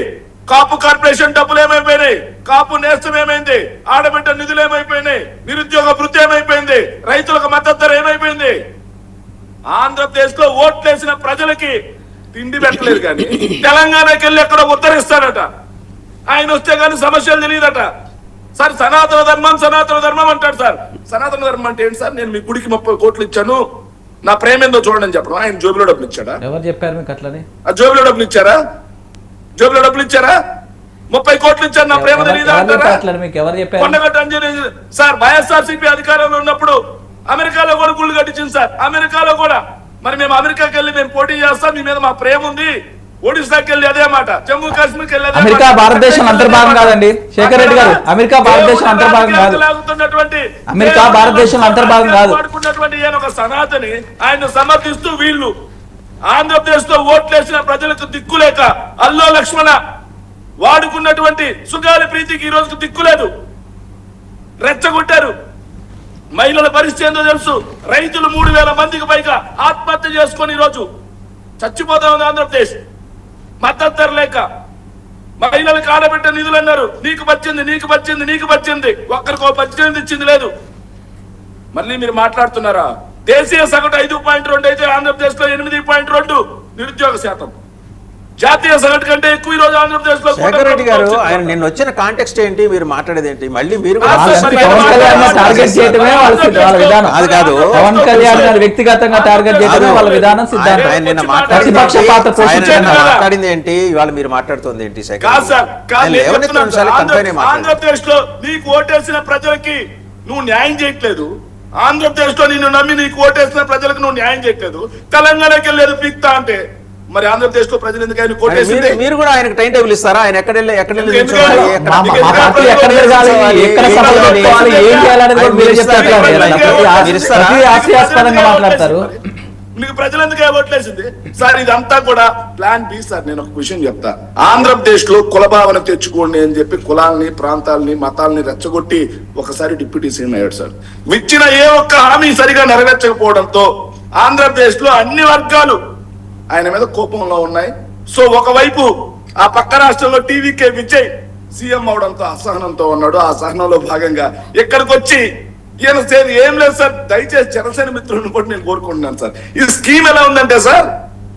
కాపు కార్పొరేషన్ డబ్బులు ఏమైపోయినాయి? కాపు నేస్తం ఏమైంది? ఆడబిడ్డ నిధులు ఏమైపోయినాయి? నిరుద్యోగ వృత్తి ఏమైపోయింది? రైతులకు మద్దతు ధర ఏమైపోయింది? ఆంధ్రప్రదేశ్ లో ఓట్లేసిన ప్రజలకి తిండి పెట్టలేదు. కానీ తెలంగాణకి వెళ్ళి ఎక్కడ ఉత్తరిస్తాడట. ఆయన వస్తే కానీ సమస్యలు తెలియదట. సార్ సనాతన ధర్మం అంటాడు సార్. సనాతన ధర్మం అంటే ఏంటి సార్? నేను మీ గుడికి 30 కోట్లు ఇచ్చాను, నా ప్రేమ ఏందో చూడండి అని చెప్పడం. ఆయన జోబులో డబ్బులు ఇచ్చాడా?
ఎవరు చెప్పారు మీకు అట్లని?
ఆ జోబులో డబ్బులు ఇచ్చారా? 30 కోట్లు ఇచ్చారు, నా ప్రేమ తెలియదా అంటారా? కొండగట్టు అంజనీ సార్ వైఎస్ఆర్సీపీ అధికారంలో ఉన్నప్పుడు అమెరికాలో కూడా గుళ్ళు కట్టించింది సార్. అమెరికాలో కూడా మరి మేము అమెరికాకి వెళ్ళి మేము పోటీ చేస్తాం, మీ మీద మా ప్రేమ ఉంది. ఒడిశాకి వెళ్ళి అదే మాట, జమ్మూ కాశ్మీర్కి వెళ్ళి
అమెరికా భారతదేశం అంతర్భాగం కాదండి శేఖర్ రెడ్డి గారు. అమెరికా భారతదేశం అంతర్భాగం కాదు. అమెరికా భారతదేశం అంతర్భాగం కాదు.
వాడుకున్నటువంటి ఈయన ఒక సనాతని, ఆయన సమర్థిస్తూ వీళ్ళు ఆంధ్రప్రదేశ్ లో ఓట్లేసిన ప్రజలకు దిక్కులేక అల్లో లక్ష్మణ వాడుకున్నటువంటి సుగాలి ప్రీతికి ఈ రోజుకు దిక్కులేదు, రెచ్చగొట్టారు. మహిళల పరిస్థితి ఏందో తెలుసు. రైతులు 3000 మందికి పైగా ఆత్మహత్య చేసుకొని ఈరోజు చచ్చిపోతా ఉంది ఆంధ్రప్రదేశ్. మద్దతు ధర లేక మహిళలకు ఆడబిడ్డ నిధులు అన్నారు, నీకు వచ్చింది ఒక్కరికో 18 ఇచ్చింది లేదు. మళ్ళీ మీరు మాట్లాడుతున్నారా? దేశీయ సగటు 5.2 అయితే ఆంధ్రప్రదేశ్ లో 8.2 నిరుద్యోగ శాతం. జాతీయ సగటు కంటే ఎక్కువ ఈ రోజు ఆంధ్రప్రదేశ్ లో.
శేఖర్ రెడ్డి గారు, ఆయన నిన్న వచ్చిన కాంటెక్స్ట్ ఏంటి, మీరు మాట్లాడేది ఏంటి? మళ్ళీ మీరు
అది కాదు, పవన్ కళ్యాణ్ గారు వ్యక్తిగతంగా టార్గెట్ చేయడమే వాళ్ళ విధానం, సిద్ధాంతం.
ఆయన నిన్న మాట్లాడింది ఏంటి, ఇవాళ మీరు మాట్లాడుతుంది ఏంటి?
ఆంధ్రప్రదేశ్ లో నీకు ఓటేసిన ప్రజలకి నువ్వు న్యాయం చేయట్లేదు. ఆంధ్రప్రదేశ్ లో నిన్ను నమ్మి నీకు ఓటేసిన ప్రజలకు నువ్వు న్యాయం చేయట్లేదు. తెలంగాణకి వెళ్ళేది పీక్తా అంటే మరి ఆంధ్రప్రదేశ్ లో ప్రజలు ఎందుకు ఆయన కోటేసింది?
మీరు కూడా ఆయనకు టైం టేబుల్ ఇస్తారా? ఆయన ఎక్కడ
మాట్లాడతారు?
మీకు ప్రజలు ఎందుకు ఓట్లేసింది సార్? ఇదంతా కూడా ప్లాన్ బి సార్. నేను ఒక విషయం చెప్తా. ఆంధ్రప్రదేశ్ లో కులభావన తెచ్చుకోండి అని చెప్పి కులాలని, ప్రాంతాలని, మతాలని రెచ్చగొట్టి ఒకసారి డిప్యూటీ సీఎం అయ్యాడు సార్. ఇచ్చిన ఏ ఒక్క హామీ సరిగా నెరవేర్చకపోవడంతో ఆంధ్రప్రదేశ్ లో అన్ని వర్గాలు ఆయన మీద కోపంలో ఉన్నాయి. సో ఒకవైపు ఆ పక్క రాష్ట్రంలో టీవీకే విజయ్ సీఎం అవడంతో అసహనంతో ఉన్నాడు. ఆ సహనంలో భాగంగా ఇక్కడికి వచ్చి ఈయన ఏం లేదు సార్, దయచేసి జనసేన మిత్రులను కూడా నేను కోరుకుంటున్నాను సార్. ఈ స్కీమ్ ఎలా ఉందంటే సార్,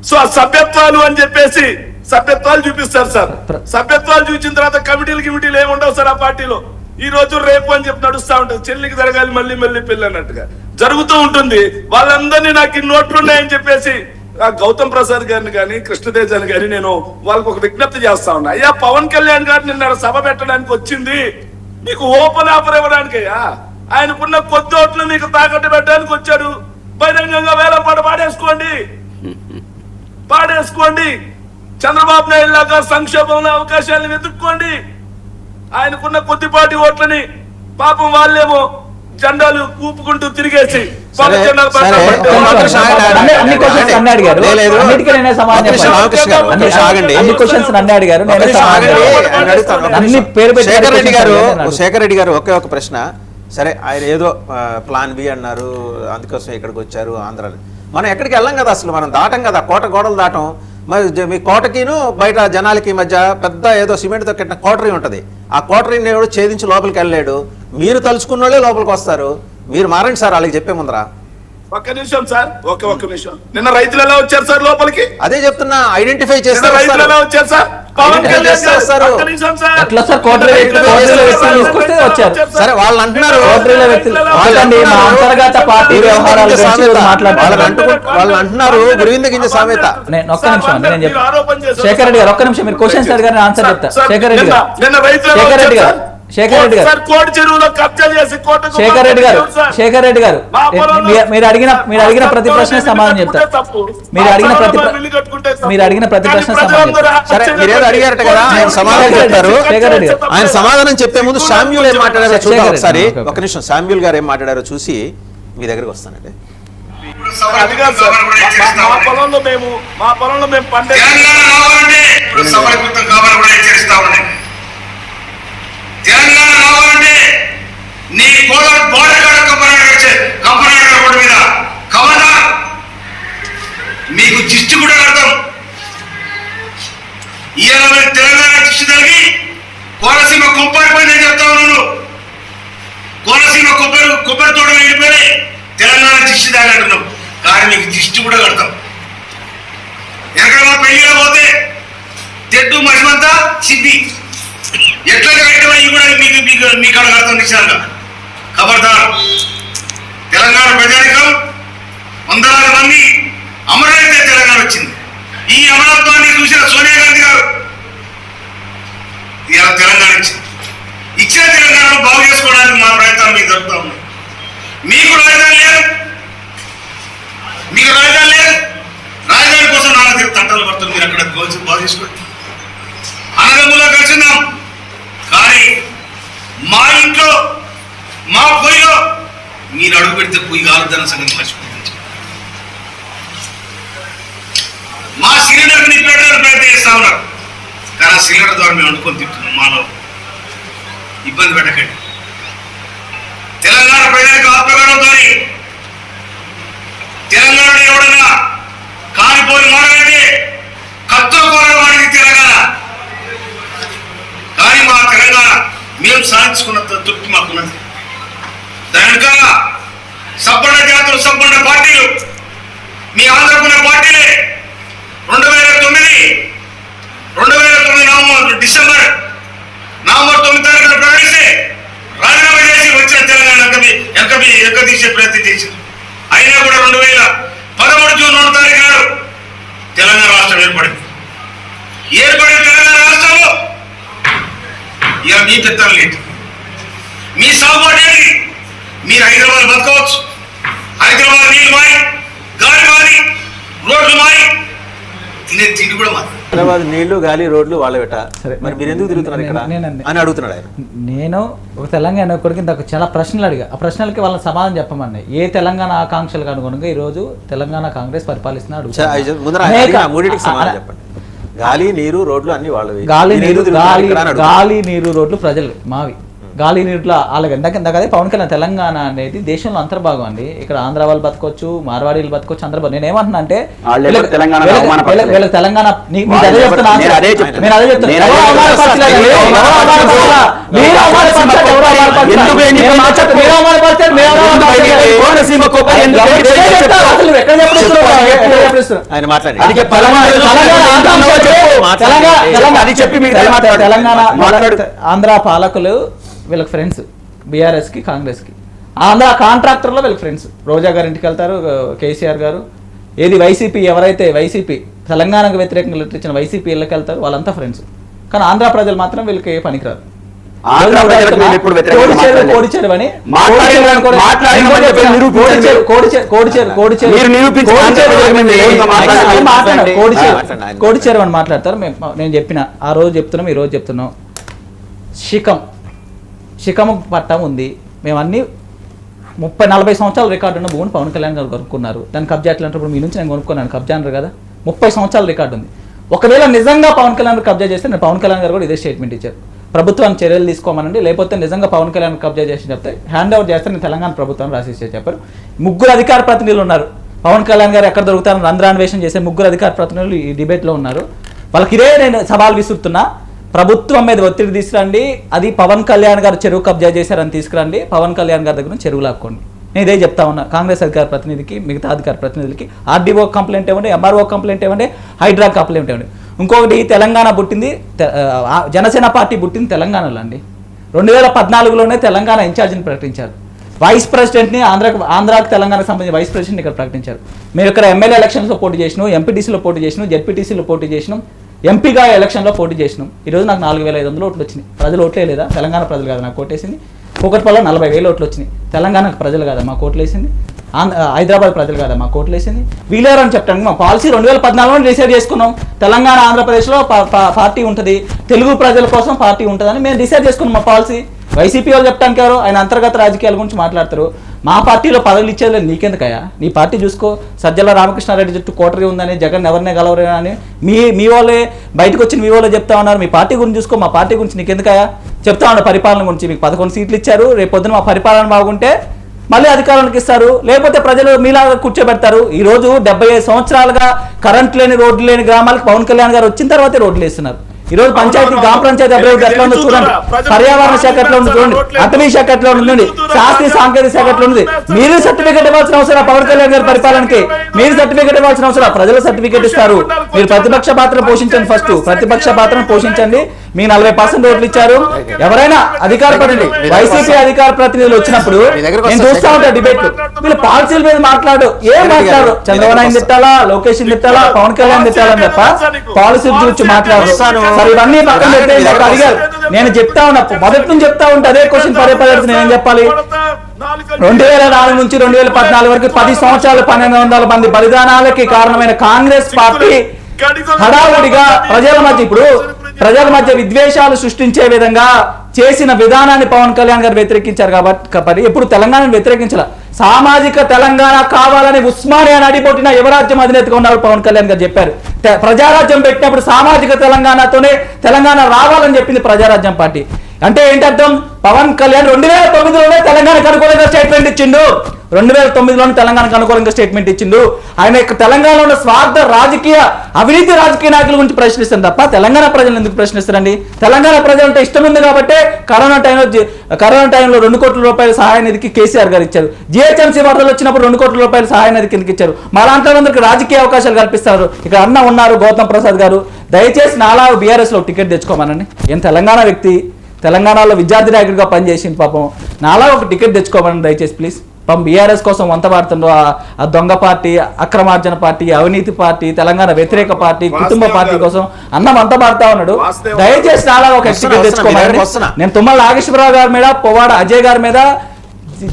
సో ఆ సభ్యత్వాలు అని చెప్పేసి సభ్యత్వాలు చూపిస్తారు సార్. సభ్యత్వాలు చూపించిన తర్వాత కమిటీలు ఏముండవు సార్ ఆ పార్టీలో. ఈ రోజు రేపు అని చెప్పి నడుస్తా ఉంటుంది. చెల్లికి జరగాలి మళ్ళీ పెళ్లి అన్నట్టుగా జరుగుతూ ఉంటుంది. వాళ్ళందరినీ నాకు ఈ నోట్లున్నాయని చెప్పేసి గౌతమ్ ప్రసాద్ గారిని కానీ, కృష్ణతేజాని కానీ నేను వాళ్ళకి ఒక విజ్ఞప్తి చేస్తా ఉన్నా. అయ్యా, పవన్ కళ్యాణ్ గారు నిన్న సభ పెట్టడానికి వచ్చింది మీకు ఓపెన్ ఆఫర్ ఇవ్వడానికి. అయ్యా, ఆయనకున్న కొద్ది ఓట్లు మీకు తాకట్టు పెట్టడానికి వచ్చాడు. బహిరంగంగా వేలంపాట పాడేసుకోండి. చంద్రబాబు నాయుడు లాగా సంక్షేమంలో అవకాశాలను వెతుక్కోండి. ఆయనకున్న కొద్దిపాటి ఓట్లని పాపం వాళ్ళేమో జెండాలు ఊపుకుంటూ తిరిగేసి
శేఖర్ రెడ్డి గారు ఒకే ఒక ప్రశ్న. సరే, ఆయన ఏదో ప్లాన్ బి అన్నారు, అందుకోసం ఇక్కడికి వచ్చారు ఆంధ్రాని. మనం ఎక్కడికి వెళ్ళాం కదా, అసలు మనం దాటం కదా, కోట గోడలు దాటం. మరి మీ కోటకిను బయట జనాలకి మధ్య పెద్ద ఏదో సిమెంట్తో కట్టిన కోటరీ ఉంటుంది. ఆ కోటరీని ఎవడు ఛేదించి లోపలికి వెళ్ళలేడు. మీరు తలుచుకున్న వాళ్ళే లోపలికి వస్తారు. మీరు మారండి సార్ వాళ్ళకి చెప్పే ముందర.
ఒక్క నిమిషం సార్, ఒక్క నిమిషం. నిన్న రైతులు ఎలా వచ్చారు సార్ లోపలికి?
అదే చెప్తున్నా, ఐడెంటిఫై చేస్తారు.
రైతులు ఎలా వచ్చారు సార్? పవన్ కళ్యాణ్ గారు ఒక్క నిమిషం సార్.
ఎట్లా సార్ కోటరీలో వ్యక్తులు తీసుకొస్తే వచ్చారు.
సరే వాళ్ళు అంటున్నారు
కోటరీలో వ్యక్తులు వాళ్ళండి మా అంతర్గత పార్టీ వ్యవహారాల గురించి మాట్లాడుతున్నారు.
వాళ్ళు అంటున్నారు గురువింద గింజ సామెత.
నేను ఒక్క నిమిషం నేను చెప్తాను. శేఖర్ రెడ్డి గారు ఒక్క నిమిషం, మీరు క్వశ్చన్స్ అడిగారు ఆన్సర్ చెప్తా. శేఖర్ రెడ్డి గారు, శేఖర్ రెడ్డి గారు, శేఖర్ రెడ్డి గారు,
కోట చెరువులో కబ్జా చేసి కోటకు
శేఖర్ రెడ్డి గారు, శేఖర్ రెడ్డి గారు, మీరు అడిగిన ప్రతి ప్రశ్న సమాధానం చెప్తారు. మీరు అడిగిన ప్రతి ప్రశ్న సమాధానం చెప్తారు.
సరే మీరేదో అడిగారట కదా, ఆయన సమాధానం చెప్తారు.
శేఖర్ రెడ్డి గారు,
ఆయన సమాధానం చెప్పే ముందు శామ్యూల్ ఏం మాట్లాడారో చూద్దాం ఒకసారి. ఒక నిమిషం, శామ్యూల్ గారు ఏం మాట్లాడారో చూసి మీ దగ్గరికి వస్తానండి.
మా పొలంలో మేము పండే
తెలంగాణ రావాలంటే నీ బోర్డర్ కంపెనీ మీద కమలా మీకు దిష్టి కూడా కడతాం. ఇవాళ తెలంగాణ దిష్టి తగిలి కోనసీమ కొబ్బరిపోయిందని చెప్తావు నువ్వు. కోనసీమ కొబ్బరి తోట వెళ్ళిపోయి తెలంగాణ దిష్టి తాగంటున్నావు. కానీ మీకు దిష్టి కూడా కడతాం. ఎక్కడ మా పెళ్లిలో పోతే తెడ్డు మహిమంతా సిద్ధి ఎట్లా కట్టమని కూడా మీకు అడగడతాం నిశ్చయంగా. ఖబర్దార్, తెలంగాణ ప్రజానికం వందలాది మంది అమరైతే తెలంగాణ వచ్చింది. ఈ అమరత్వాన్ని చూసిన సోనియా గాంధీ గారు ఇలా తెలంగాణ ఇచ్చిన తెలంగాణను బాగు చేసుకోవడానికి మా ప్రయత్నాలు మీకు జరుగుతూ ఉన్నాయి. మీకు రాజధాని లేదు, రాజధాని కోసం నాలుగు తంటాలు పడుతుంది. మీరు అక్కడ బాగు చేసుకోండి. అన్నదమ్ములో కలిసిందాం. కానీ మా ఇంట్లో మా పొయ్యిలో మీరు అడుగు పెడితే పొయ్యి కాలుద్దన్న సంగతి మర్చిపోతుంది. మా సిలిండర్ని నింపేయడానికి ప్రయత్నం చేస్తా ఉన్నారు. కానీ ఆ సిలిండర్ ద్వారా మేము వండుకొని తింటున్నాం. మాలో ఇబ్బంది పెట్టకండి. తెలంగాణ ప్రజలకు ఆత్మగౌరవంతో తెలంగాణలో ఎవడన్నా కాలిపోయి మారాలంటే కత్తులు కోరడం వాడికి తెలంగాణ. కానీ మా తెలంగాణ మేము సాధించుకున్న తృప్తి మాకున్నది. దాని వెనకాల సంపన్న జాతులు, సంపన్న పార్టీలు, మీ ఆంధ్రకున్న పార్టీలే 2009 డిసెంబర్ నవంబర్ 9 తారీఖున ప్రకటిస్తే రాజీనామా చేసి వచ్చిన తెలంగాణ ఎక్క తీసే ప్రయత్నం చేసింది. అయినా కూడా 2013 జూన్ 2 తారీఖు నాడు తెలంగాణ రాష్ట్రం ఏర్పడింది. ఏర్పడిన తెలంగాణ రాష్ట్రంలో ఇక మీ పెత్తనం లేదు. మీ సాగుబడి మీరు హైదరాబాద్ బతకవచ్చు. హైదరాబాద్ నీళ్ళు మారి, గాలి మారి, రోడ్లు మారి, తినే తిండి కూడా మారి.
హైదరాబాద్ నీళ్లు, గాలి, రోడ్లు వాళ్ళ పెట్ట. మరి మీరు ఎందుకు తిరుగుతున్నారు ఇక్కడ అని అడుగుతున్నాడు ఆయన.
నేను ఒక తెలంగాణ కొడుకు ఇంత చాలా ప్రశ్నలు అడిగా. ఆ ప్రశ్నలకి వాళ్ళ సమాధానం చెప్పమన్నాయి. ఏ తెలంగాణ ఆకాంక్షలకు అనుగుణంగా ఈ రోజు తెలంగాణ కాంగ్రెస్ పరిపాలిస్తున్నా
మూడింటికి సమాధానం చెప్పండి. గాలి, నీరు, రోడ్లు అన్ని వాళ్ళవి.
గాలి, నీరు, రోడ్లు ప్రజలు మావి. గాలి నీరులో అలాగే ఇందాక అదే పవన్ కళ్యాణ్ తెలంగాణ అనేది దేశంలో అంతర్భాగం అండి. ఇక్కడ ఆంధ్ర వాళ్ళు బతకొచ్చు, మార్వాడీలు బతకొచ్చు, అంతర్భాగం. నేను ఏమంటున్నా అంటే వీళ్ళకి తెలంగాణ ఆంధ్ర పాలకులు వీళ్ళకి ఫ్రెండ్స్, బీఆర్ఎస్కి కాంగ్రెస్కి. ఆంధ్ర కాంట్రాక్టర్లో వీళ్ళకి ఫ్రెండ్స్. రోజా గారి ఇంటికి వెళ్తారు, కేసీఆర్ గారు. ఏది వైసీపీ, ఎవరైతే వైసీపీ తెలంగాణకు వ్యతిరేకంగా ఇచ్చిన వైసీపీ ఇళ్ళకి వెళ్తారు, వాళ్ళంతా ఫ్రెండ్స్. కానీ ఆంధ్ర ప్రజలు మాత్రం వీళ్ళకి పనికిరారు. కోడిచేరు అని మాట్లాడతారు. నేను చెప్పిన ఆ రోజు చెప్తున్నాం, ఈ రోజు చెప్తున్నాం. శిఖము పట్టం ఉంది. మేము అన్ని 30-40 సంవత్సరాల రికార్డు ఉన్న భూమిని పవన్ కళ్యాణ్ గారు కొనుక్కున్నారు. దాన్ని కబ్జా ఎట్లంటే మీ నుంచి నేను కొనుక్కున్నాను, కబ్జా అన్నారు కదా. 30 సంవత్సరాల రికార్డు ఉంది. ఒకవేళ నిజంగా పవన్ కళ్యాణ్ కబ్జా చేస్తే నేను పవన్ కళ్యాణ్ గారు కూడా ఇదే స్టేట్మెంట్ ఇచ్చారు. ప్రభుత్వాన్ని చర్యలు తీసుకోమనండి, లేకపోతే నిజంగా పవన్ కళ్యాణ్ కబ్జా చేసి చెప్తే హ్యాండ్ ఓవర్ చేస్తే నేను తెలంగాణ ప్రభుత్వాన్ని రాసిస్తే చెప్పారు. 3 అధికార ప్రతినిధులు ఉన్నారు. పవన్ కళ్యాణ్ గారు ఎక్కడ దొరుకుతారని రంధ్రాన్వేషణ చేసే ముగ్గురు అధికార ప్రతినిధులు ఈ డిబేట్లో ఉన్నారు. వాళ్ళకి ఇదే నేను సవాల్ విసురుతున్నా, ప్రభుత్వం మీద ఒత్తిడి తీసుకురండి, అది పవన్ కళ్యాణ్ గారు చెరువు కబ్జా చేశారని తీసుకురండి, పవన్ కళ్యాణ్ గారి దగ్గర చెరువు లాక్కోండి. నేను ఇదే చెప్తా ఉన్నా కాంగ్రెస్ అధికార ప్రతినిధికి, మిగతా అధికార ప్రతినిధులకి. ఆర్డీఓ కంప్లైంట్ ఇవ్వండి, ఎంఆర్ఓ కంప్లైంట్ ఇవ్వండి, హైడ్రా కంప్లైంట్ ఇవ్వండి. ఇంకొకటి, తెలంగాణ పుట్టింది, జనసేన పార్టీ పుట్టింది తెలంగాణలో అండి. 2014లోనే తెలంగాణ ఇన్ఛార్జిని ప్రకటించారు. వైస్ ప్రెసిడెంట్ని ఆంధ్రాకి తెలంగాణకు సంబంధించిన వైస్ ప్రెసిడెంట్ ఇక్కడ ప్రకటించారు. మేము ఇక్కడ ఎమ్మెల్యే ఎలక్షన్స్లో పోటీ చేసినాం, ఎంపీటీసీలో పోటీ చేసినాం, జెడ్పీటీసీలో పోటీ చేసినాం, ఎంపీగా ఎలక్షన్లో పోటీ చేసినాం. ఈరోజు నాకు 4500 ఓట్లు వచ్చినాయి. ప్రజలు ఓట్లే లేదా? తెలంగాణ ప్రజలు కాదు నాకు ఓటేసింది. కూకట్పల్లిలో 40,000 ఓట్లు వచ్చినాయి. తెలంగాణకు ప్రజలు కాదా మాకు ఓట్లేసింది? హైదరాబాద్ ప్రజలు కాదా మాకు ఓట్లేసింది? వీలేరు అని చెప్పడానికి మా పాలసీ 2014లో డిసైడ్ చేసుకున్నాం. తెలంగాణ ఆంధ్రప్రదేశ్లో పార్టీ ఉంటుంది, తెలుగు ప్రజల కోసం పార్టీ ఉంటుందని మేము డిసైడ్ చేసుకున్నాం మా పాలసీ. వైసీపీ వాళ్ళు చెప్పడానికి ఎవరు? ఆయన అంతర్గత రాజకీయాల గురించి మాట్లాడతారు. మా పార్టీలో పదవులు ఇచ్చేది నీకెందుకయ్యా? నీ పార్టీ చూసుకో. సజ్జల రామకృష్ణారెడ్డి చుట్టూ కోటరీ ఉందని, జగన్ ఎవరినే గెలవరే అని మీ వాళ్ళే బయటకు వచ్చి మీ వాళ్ళే చెప్తా ఉన్నారు. మీ పార్టీ గురించి చూసుకో, మా పార్టీ గురించి నీకెందుకయ్యా? చెప్తా ఉన్నారు పరిపాలన గురించి. మీకు 11 సీట్లు ఇచ్చారు, రేపు పొద్దున మా పరిపాలన బాగుంటే మళ్ళీ అధికారానికి ఇస్తారు, లేకపోతే ప్రజలు మీలాగా కూర్చోబెడతారు. ఈ రోజు 75 సంవత్సరాలుగా కరెంట్ లేని, రోడ్లు లేని గ్రామాలకు పవన్ కళ్యాణ్ గారు వచ్చిన తర్వాతే రోడ్లు వేస్తున్నారు. ఈ రోజు పంచాయతీ, గ్రామ పంచాయతీ అభివృద్ధి ఎట్లా ఉందో చూడండి, పర్యావరణ శాఖ ఎట్లా ఉంది చూడండి, అటవీ శాఖ ఎట్లా ఉంది, శాస్త్రీయ సాంకేతిక శాఖ ఎట్లా ఉంది. మీరు సర్టిఫికేట్ ఇవ్వాల్సిన అవసరం పవన్ కళ్యాణ్ గారి పరిపాలనకి. మీరు సర్టిఫికేట్ ఇవ్వాల్సిన అవసరం, ప్రజలు సర్టిఫికేట్ ఇస్తారు. మీరు ప్రతిపక్ష పాత్ర పోషించండి, ఫస్ట్ ప్రతిపక్ష పాత్రను పోషించండి. మీ 40% ఓట్లు ఇచ్చారు. ఎవరైనా అధికార ప్రతినిధి, వైసీపీ అధికార ప్రతినిధులు వచ్చినప్పుడు నేను చూస్తా ఉంటా డిబేట్లు, వీళ్ళు పాలసీల మీద మాట్లాడు, ఏం మాట్లాడు? చంద్రబాబు నాయుడు తిట్టాలా, లోకేష్ తిట్టాలా, పవన్ కళ్యాణ్ తిట్టాలని తప్ప పాలసీల గురించి మాట్లాడు. సరే ఇవన్నీ పక్కన పెట్టేసి అడిగారు. నేను చెప్తా ఉన్నా, మొదటి నుంచి చెప్తా ఉంటే అదే క్వశ్చన్ పదే నేనేం చెప్పాలి? 2004 నుంచి 2014 వరకు 10 సంవత్సరాలు 1200 మంది బలిదానాలకి కారణమైన కాంగ్రెస్ పార్టీ హడావుడిగా ప్రజల మధ్య విద్వేషాలు సృష్టించే విధంగా చేసిన విధానాన్ని పవన్ కళ్యాణ్ గారు వ్యతిరేకించారు. కాబట్టి ఎప్పుడు తెలంగాణను వ్యతిరేకించాల. సామాజిక తెలంగాణ కావాలని ఉస్మానియా నడిపోటిన యువరాజ్యం అధినేతగా ఉన్నారు పవన్ కళ్యాణ్ గారు చెప్పారు. ప్రజారాజ్యం పెట్టినప్పుడు సామాజిక తెలంగాణతోనే తెలంగాణ రావాలని చెప్పింది ప్రజారాజ్యం పార్టీ. అంటే ఏంటి అర్థం? పవన్ కళ్యాణ్ 2009లోనే తెలంగాణకు అనుకూలంగా స్టేట్మెంట్ ఇచ్చిండు. 2009లోనే తెలంగాణకు అనుకూలంగా స్టేట్మెంట్ ఇచ్చిండు. ఆయన తెలంగాణలో ఉన్న స్వార్థ రాజకీయ, అవినీతి రాజకీయ నాయకుల గురించి ప్రశ్నిస్తారు తప్ప తెలంగాణ ప్రజలను ఎందుకు ప్రశ్నిస్తారండి? తెలంగాణ ప్రజలంటే ఇష్టం ఉంది కాబట్టి కరోనా టైంలో 2 కోట్ల రూపాయల సహాయ నిధికి కేసీఆర్ గారు ఇచ్చారు. జిహెచ్ఎంసీ వరదలు వచ్చినప్పుడు 2 కోట్ల రూపాయల సహాయ నిధి కిందకి ఇచ్చారు. మా లాంటి వాళ్ళందరికీ రాజకీయ అవకాశాలు కల్పిస్తారు. ఇక్కడ అన్న ఉన్నారు గౌతమ్ ప్రసాద్ గారు, దయచేసి నాలా బీఆర్ఎస్ లో టికెట్ తెచ్చుకోమనండి. ఏం తెలంగాణ వ్యక్తి, తెలంగాణలో విద్యార్థి నాయకుడిగా పనిచేసింది పాపం, నాలా ఒక టికెట్ తెచ్చుకోమని దయచేసి ప్లీజ్. పాపం బీఆర్ఎస్ కోసం వంత పాడుతుండ్రు. ఆ దొంగ పార్టీ, అక్రమార్జన పార్టీ, అవినీతి పార్టీ, తెలంగాణ వ్యతిరేక పార్టీ, కుటుంబ పార్టీ కోసం అన్నం అంత పాడుతా ఉన్నాడు. దయచేసి నాలా ఒక టికెట్ తెచ్చుకోమని. నేను తుమ్మల నాగేశ్వరరావు గారి మీద, పొవ్వాడ అజయ్ గారి మీద,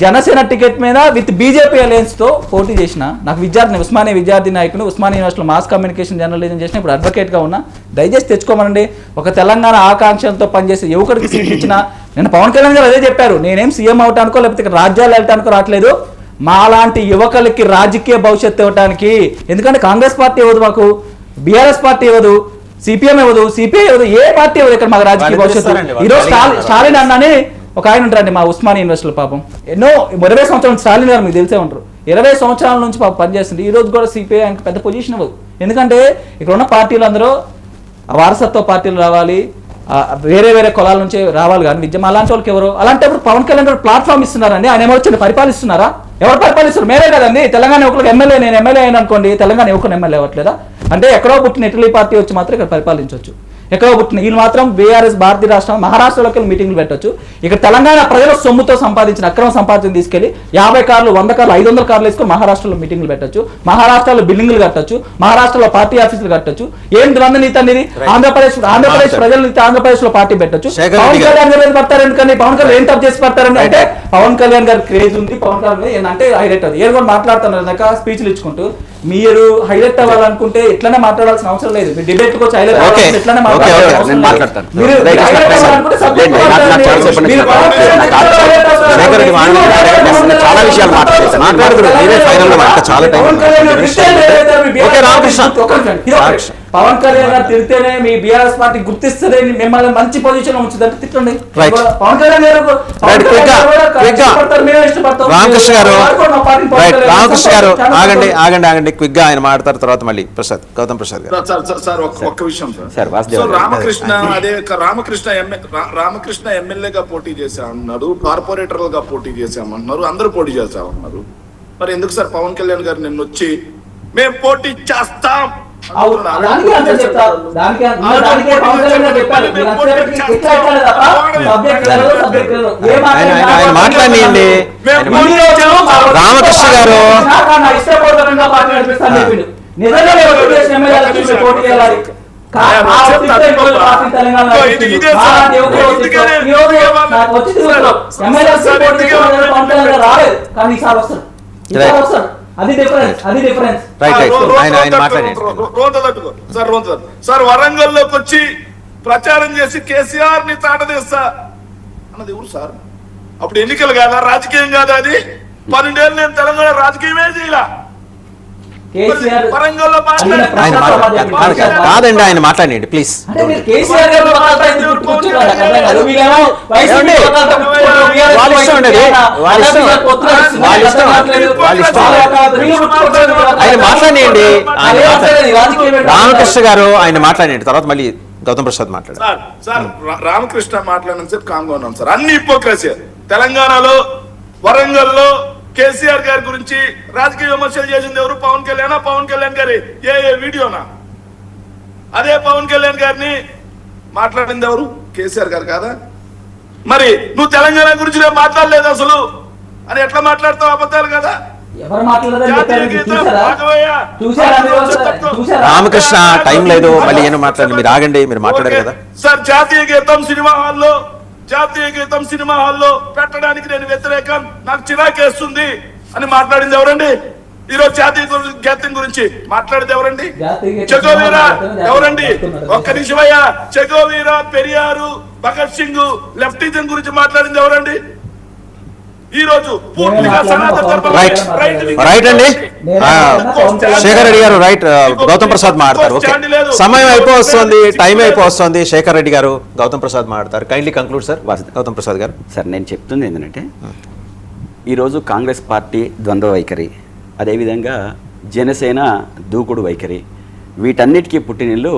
జనసేన టికెట్ మీద విత్ బీజేపీ అలయన్స్ తో పోటీ చేసిన నాకు ఉస్మానియా విద్యార్థి నాయకుడు, ఉస్మానియా యూనివర్సిటీలో మాస్ కమ్యూనికేషన్ జర్నలిజం చేసిన, ఇప్పుడు అడ్వకేట్ గా ఉన్నా. దయచేసి తెచ్చుకోమనండి. ఒక తెలంగాణ ఆకాంక్షలతో పనిచేసే యువకుడికి సీట్ ఇచ్చిన, నేను పవన్ కళ్యాణ్ గారు అదే చెప్పారు, నేనేం సీఎం అవటానికో లేకపోతే రాజ్యాలు వెళ్ళటానికో రావట్లేదు, మాలాంటి యువకులకి రాజకీయ భవిష్యత్తు ఇవ్వడానికి. ఎందుకంటే కాంగ్రెస్ పార్టీ ఇవ్వదు మాకు, బీఆర్ఎస్ పార్టీ ఇవ్వదు, సిపిఎం ఇవ్వదు, సిపిఐ ఇవ్వదు, ఏ పార్టీ ఇవ్వదు ఇక్కడ మాకు రాజకీయ భవిష్యత్తు. ఈరోజు స్టాలిన్ అన్నని ఒక ఆయన ఉంటారండి మా ఉస్మానియా యూనివర్సిటీలో, పాపం ఎన్నో 20 సంవత్సరాలు స్టాలిన్ గారు మీకు తెలిసే ఉంటారు, 20 సంవత్సరాల నుంచి పాపం పనిచేస్తుంది. ఈ రోజు కూడా సిపిఐ ఆయనకు పెద్ద పొజిషన్ ఇవ్వదు. ఎందుకంటే ఇక్కడ ఉన్న పార్టీలు అందరూ వారసత్వ పార్టీలు రావాలి, వేరే వేరే కులాల నుంచి రావాలి, కానీ విద్య అలాంటి వాళ్ళకి ఎవరు? అలాంటప్పుడు పవన్ కళ్యాణ్ గారు ప్లాట్ఫామ్ ఇస్తున్నారండి. ఆయన ఏమో వచ్చి పరిపాలిస్తున్నారా? ఎవరు పరిపాలిస్తారు? మేరే కదండి. తెలంగాణ యువకులకు ఎమ్మెల్యే, నేను ఎమ్మెల్యే అయిన అనుకోండి, తెలంగాణ యువకులు ఎమ్మెల్యే అవ్వట్లేదా? అంటే ఎక్కడో పుట్టిన ఇటలీ పార్టీ వచ్చి మాత్రం ఇక్కడ పరిపాలించవచ్చు. ఎక్కడో పుట్టిన వీళ్ళు మాత్రం బీఆర్ఎస్ భారతీయ రాష్ట్రం మహారాష్ట్రలోకి మీటింగ్లు పెట్టవచ్చు. ఇక్కడ తెలంగాణ ప్రజల సొమ్ముతో సంపాదించిన అక్రమ సంపాదన తీసుకెళ్లి 50 కార్లు, 100 కార్లు, 500 కార్లు వేసుకొని మహారాష్ట్రలో మీటింగ్లు పెట్టచ్చు, మహారాష్ట్రలో బిల్డింగ్లు కట్టచ్చు, మహారాష్ట్రలో పార్టీ ఆఫీసులు కట్టచ్చు. ఏం ద్వంద్వనీతి అనేది? ఆంధ్రప్రదేశ్ ప్రజల ఆంధ్రప్రదేశ్ లో పార్టీ పెట్టచ్చు. పవన్ కళ్యాణ్ గారు పడతారు ఎందుకని? పవన్ కళ్యాణ్ ఏం తప్పు చేసి పడతారని అంటే పవన్ కళ్యాణ్ గారు క్రేజ్ ఉంది, పవన్ కళ్యాణ్ అంటే హైలైట్ అది. ఏదో కూడా మాట్లాడుతున్నారు స్పీచ్లు ఇచ్చుకుంటూ. మీరు హైలైట్ అవ్వాలనుకుంటే ఇట్లానే మాట్లాడాల్సిన అవసరం లేదు. మీరు డిబేట్ వచ్చి హైలైట్ ఇట్లానే
చాలా విషయాలు మాట్లాడుతున్నారు.
పవన్ కళ్యాణ్ గారు తిడితేనే మీ బీఆర్ఎస్ పార్టీ గుర్తిస్తుంది మిమ్మల్ని మంచి పొజిషన్ ఉంచుదంటే తిట్టండి.
Right.
పవన్ కళ్యాణ్ గారు
రామకృష్ణ గారు ఆగండి క్విక్ గా ఆయన మాట్లాడతారు, తర్వాత మళ్ళీ గౌతమ్ ప్రసాద్ గారు.
సార్ ఒక్క విషయం
sir,
sir.
Vasudev
so Ramakrishna ఎమ్మెల్యేగా పోటీ చేశామన్నారు, కార్పొరేటర్ గా పోటీ చేశామన్నారు, అందరూ పోటీ చేశామన్నారు. మరి ఎందుకు సార్ పవన్ కళ్యాణ్ గారు నిన్న వచ్చి మేము పోటీ చేస్తాం
ఆయన మాట్లాడండి. రామకృష్ణ గారు
సార్ వరంగల్లోకి వచ్చి ప్రచారం చేసి కేసీఆర్ ని తాటదేస్తా అన్నది ఎవరు సార్? అప్పుడు ఎన్నికలు కాదా, రాజకీయం కాదా? అది 12 ఏళ్ళు నేను తెలంగాణ రాజకీయమే చేయలా. వరంగల్లో
కాదండి, ఆయన మాట్లాడండి ప్లీజ్. ఆయన మాట్లాడండి. రామకృష్ణ గారు ఆయన మాట్లాడండి, తర్వాత మళ్ళీ గౌతమ్ ప్రసాద్ మాట్లాడారు.
సార్ రామకృష్ణ మాట్లాడిన సార్ కాంగా ఉన్నాం సార్. అన్ని హిపోక్రసీ. తెలంగాణలో వరంగల్లో కేసీఆర్ గారి గురించి రాజకీయ విమర్శలు చేసింది ఎవరు? పవన్ కళ్యాణ్. పవన్ కళ్యాణ్ గారి ఏ వీడియోనా? అదే పవన్ కళ్యాణ్ గారిని మాట్లాడింది ఎవరు? కేసీఆర్ గారు కాదా? మరి నువ్వు తెలంగాణ గురించి నేను మాట్లాడలేదు అసలు అని ఎట్లా మాట్లాడతావు? అబద్ధాలు కదా.
రామకృష్ణ టైం లేదు, మళ్ళీ ఏమో మాట్లాడండి. మీరు ఆగండి, మీరు మాట్లాడారు కదా
సార్. జాతీయ గీతం సినిమా హాల్లో పెట్టడానికి నేను వ్యతిరేకం, నాకు చిరాకేస్తుంది అని మాట్లాడింది ఎవరండి? ఈరోజు జాతీయ గీతం గురించి మాట్లాడింది ఎవరండి? చెగోవీరా ఎవరండి? ఒక్క నిమిషమయ్యా. చెగోవీరా, పెరియారు, భగత్ సింగ్, లెఫ్టిజం గురించి మాట్లాడింది ఎవరండి? ఈ రోజు
రైట్ అండి. శేఖర్ రెడ్డి గారు రైట్. గౌతమ్ ప్రసాద్ మాట్లాడతారు. ఓకే, సమయం అయిపోతుంది, టైం అయిపోతుంది. శేఖర్ రెడ్డి గారు, గౌతమ్ ప్రసాద్ మాట్లాడతారు. Kindly conclude sir. Gautam Prasad గారు.
సార్, నేను చెప్తుంది ఏంటంటే ఈరోజు కాంగ్రెస్ పార్టీ ద్వంద్వ వైఖరి, అదేవిధంగా జనసేన దూకుడు వైఖరి, వీటన్నిటికీ పుట్టినిల్లు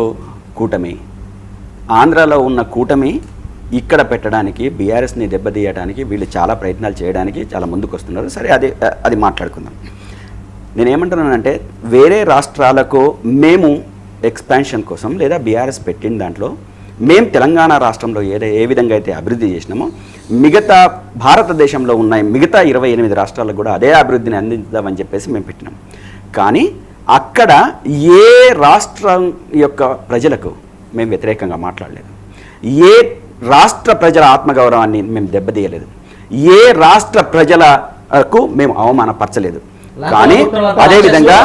కూటమి. ఆంధ్రాలో ఉన్న కూటమి ఇక్కడ పెట్టడానికి, బీఆర్ఎస్ని దెబ్బతీయడానికి వీళ్ళు చాలా ప్రయత్నాలు చేయడానికి చాలా ముందుకు వస్తున్నారు. సరే, అది మాట్లాడుకుందాం. నేనేమంటున్నానంటే వేరే రాష్ట్రాలకు మేము ఎక్స్పాన్షన్ కోసం లేదా బీఆర్ఎస్ పెట్టిన దాంట్లో మేము తెలంగాణ రాష్ట్రంలో ఏ విధంగా అయితే అభివృద్ధి చేసినామో మిగతా భారతదేశంలో ఉన్న మిగతా 28 రాష్ట్రాలకు కూడా అదే అభివృద్ధిని అందిద్దామని చెప్పేసి మేము పెట్టినాం. కానీ అక్కడ ఏ రాష్ట్రం యొక్క ప్రజలకు మేము వ్యతిరేకంగా మాట్లాడలేదు, ఏ రాష్ట్ర ప్రజల ఆత్మగౌరవాన్ని మేము దెబ్బతీయలేదు, ఏ రాష్ట్ర ప్రజలకు మేము అవమానపరచలేదు. కానీ అదేవిధంగా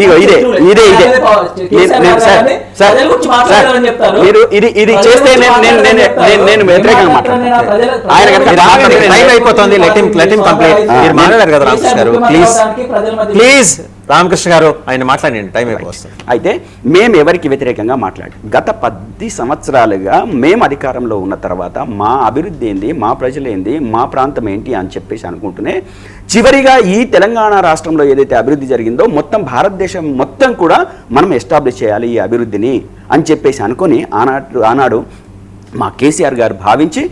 ఇదే మీరు ఇది చేస్తే నేను వ్యతిరేకంగా
టైం అయిపోతుంది. మీరు మాట్లాడారు కదా రామకృష్ణ గారు, ప్లీజ్ రామకృష్ణ గారు ఆయన మాట్లాడండి, టైం అయిపోతుంది.
అయితే మేము ఎవరికి వ్యతిరేకంగా మాట్లాడి గత 10 సంవత్సరాలుగా మేము అధికారంలో ఉన్న తర్వాత మా అభివృద్ధి ఏంది, మా ప్రజలు ఏంది, మా ప్రాంతం ఏంటి అని చెప్పేసి అనుకుంటూనే చివరిగా ఈ తెలంగాణ రాష్ట్రంలో ఏదైతే అభివృద్ధి జరిగిందో మొత్తం భారతదేశం మొత్తం కూడా మనం ఎస్టాబ్లిష్ చేయాలి ఈ అభివృద్ధిని అని చెప్పేసి అనుకొని ఆనాడు మా కేసీఆర్ గారు భావించి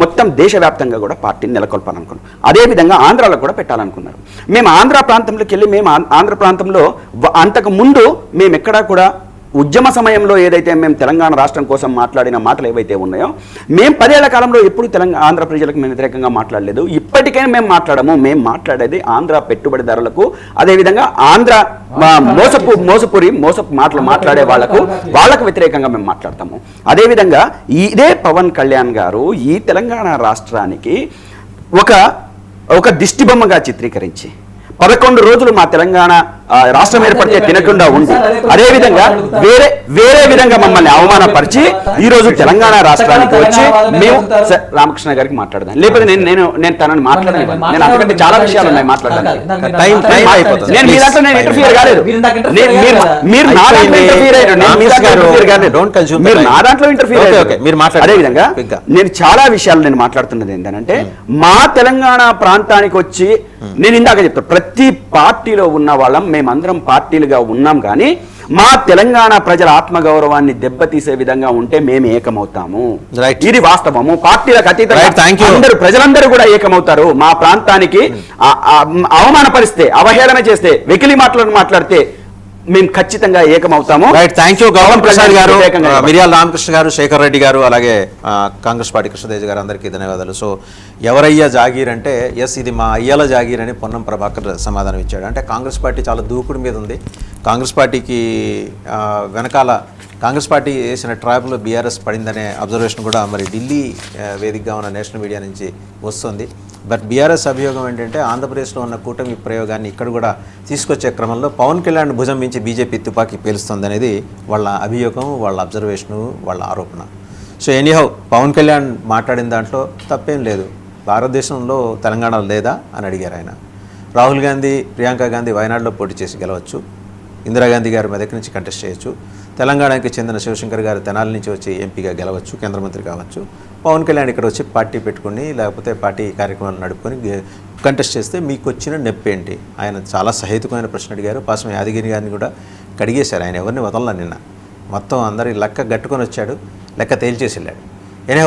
మొత్తం దేశవ్యాప్తంగా కూడా పార్టీని నెలకొల్పాలనుకున్నాం. అదేవిధంగా ఆంధ్రాలో కూడా పెట్టాలనుకున్నారు. మేము ఆంధ్ర ప్రాంతంలోకి వెళ్ళి మేము ఆంధ్ర ప్రాంతంలో అంతకు ముందు మేము ఎక్కడా కూడా ఉద్యమ సమయంలో ఏదైతే మేము తెలంగాణ రాష్ట్రం కోసం మాట్లాడిన మాటలు ఏవైతే ఉన్నాయో మేము 10 ఏళ్ల కాలంలో ఎప్పుడు ఆంధ్ర ప్రజలకు మేము వ్యతిరేకంగా మాట్లాడలేదు. ఇప్పటికైనా మేము మాట్లాడము. మేము మాట్లాడేది ఆంధ్ర పెట్టుబడిదారులకు, అదేవిధంగా ఆంధ్ర మోసపు మాటలు మాట్లాడే వాళ్ళకు వ్యతిరేకంగా మేము మాట్లాడతాము. అదేవిధంగా ఇదే పవన్ కళ్యాణ్ గారు ఈ తెలంగాణ రాష్ట్రానికి ఒక దిష్టిబొమ్మగా చిత్రీకరించి 11 రోజులు మా తెలంగాణ రాష్ట్రం ఏర్పడితే తినకుండా ఉంది. అదేవిధంగా వేరే విధంగా మమ్మల్ని అవమానపరిచి ఈ రోజు తెలంగాణ రాష్ట్రానికి వచ్చి మేము రామకృష్ణ గారికి మాట్లాడదాం, లేకపోతే నేను తనని మాట్లాడలేదు. నేను అంతకంటే చాలా విషయాలు ఉన్నాయి మాట్లాడడానికి. నేను మీ దాంట్లో నేను ఇంటర్ఫియర్ కాలేదు, మీరు నా దాంట్లో ఇంటర్ఫియర్ అయ్యారు, మీరు నా దాంట్లో ఇంటర్ఫియర్ అయ్యారు. అదేవిధంగా నేను చాలా విషయాలు నేను మాట్లాడుతున్నది ఏంటంటే మా తెలంగాణ ప్రాంతానికి వచ్చి నేను ఇందాక చెప్తాను, ప్రతి పార్టీలో ఉన్న వాళ్ళం మేమందరం పార్టీలుగా ఉన్నాం, కానీ మా తెలంగాణ ప్రజల ఆత్మగౌరవాన్ని దెబ్బతీసే విధంగా ఉంటే మేము ఏకమవుతాము. ఇది వాస్తవము. పార్టీలకు అతీతంగా అందరూ ప్రజలందరూ కూడా ఏకమవుతారు. మా ప్రాంతానికి అవమానపరిస్తే, అవహేళన చేస్తే, వెకిలి మాట్లాడితే మేము ఖచ్చితంగా ఏకమవుతాము.
Right, thank you Gautam Prasad గారు, మిరియాల రామకృష్ణ గారు, శేఖర్ రెడ్డి గారు, అలాగే కాంగ్రెస్ పార్టీ కృష్ణదేజ్ గారు, అందరికీ ధన్యవాదాలు. సో ఎవరయ్యా జాగీర్ అంటే ఎస్ ఇది మా అయ్యాల జాగీర్ అని పొన్నం ప్రభాకర్ సమాధానం ఇచ్చాడు. అంటే కాంగ్రెస్ పార్టీ చాలా దూకుడు మీద ఉంది. కాంగ్రెస్ పార్టీకి వెనకాల కాంగ్రెస్ పార్టీ వేసిన ట్రాప్లో బీఆర్ఎస్ పడిందనే అబ్జర్వేషన్ కూడా మరి ఢిల్లీ వేదికగా ఉన్న నేషనల్ మీడియా నుంచి వస్తుంది. బట్ బీఆర్ఎస్ అభియోగం ఏంటంటే ఆంధ్రప్రదేశ్లో ఉన్న కూటమి ప్రయోగాన్ని ఇక్కడ కూడా తీసుకొచ్చే క్రమంలో పవన్ కళ్యాణ్ భుజం మించి బీజేపీ తుపాకీ పేలుస్తుంది అనేది వాళ్ళ అభియోగం, వాళ్ళ అబ్జర్వేషను, వాళ్ళ ఆరోపణ. సో ఎనీహౌ పవన్ కళ్యాణ్ మాట్లాడిన దాంట్లో తప్పేం లేదు. భారతదేశంలో తెలంగాణ లేదా అని అడిగారు ఆయన. రాహుల్ గాంధీ, ప్రియాంక గాంధీ వయనాడులో పోటీ చేసి గెలవచ్చు, ఇందిరాగాంధీ గారు మెదక్ నుంచి కంటెస్ట్ చేయొచ్చు, తెలంగాణకి చెందిన శివశంకర్ గారు తెనాలి నుంచి వచ్చి ఎంపీగా గెలవచ్చు, కేంద్ర మంత్రి కావచ్చు. పవన్ కళ్యాణ్ ఇక్కడ వచ్చి పార్టీ పెట్టుకుని లేకపోతే పార్టీ కార్యక్రమాలు నడుపుకొని కంటెస్ట్ చేస్తే మీకు వచ్చిన నొప్పేంటి? ఆయన చాలా సహేతుకమైన ప్రశ్న అడిగారు. పాసం యాదగిరి గారిని కూడా కడిగేశారు. ఆయన ఎవరిని వదలలా నిన్న. మొత్తం అందరి లెక్క గట్టుకొని వచ్చాడు, లెక్క తేల్చేసి వెళ్ళాడు. ఎనీహౌ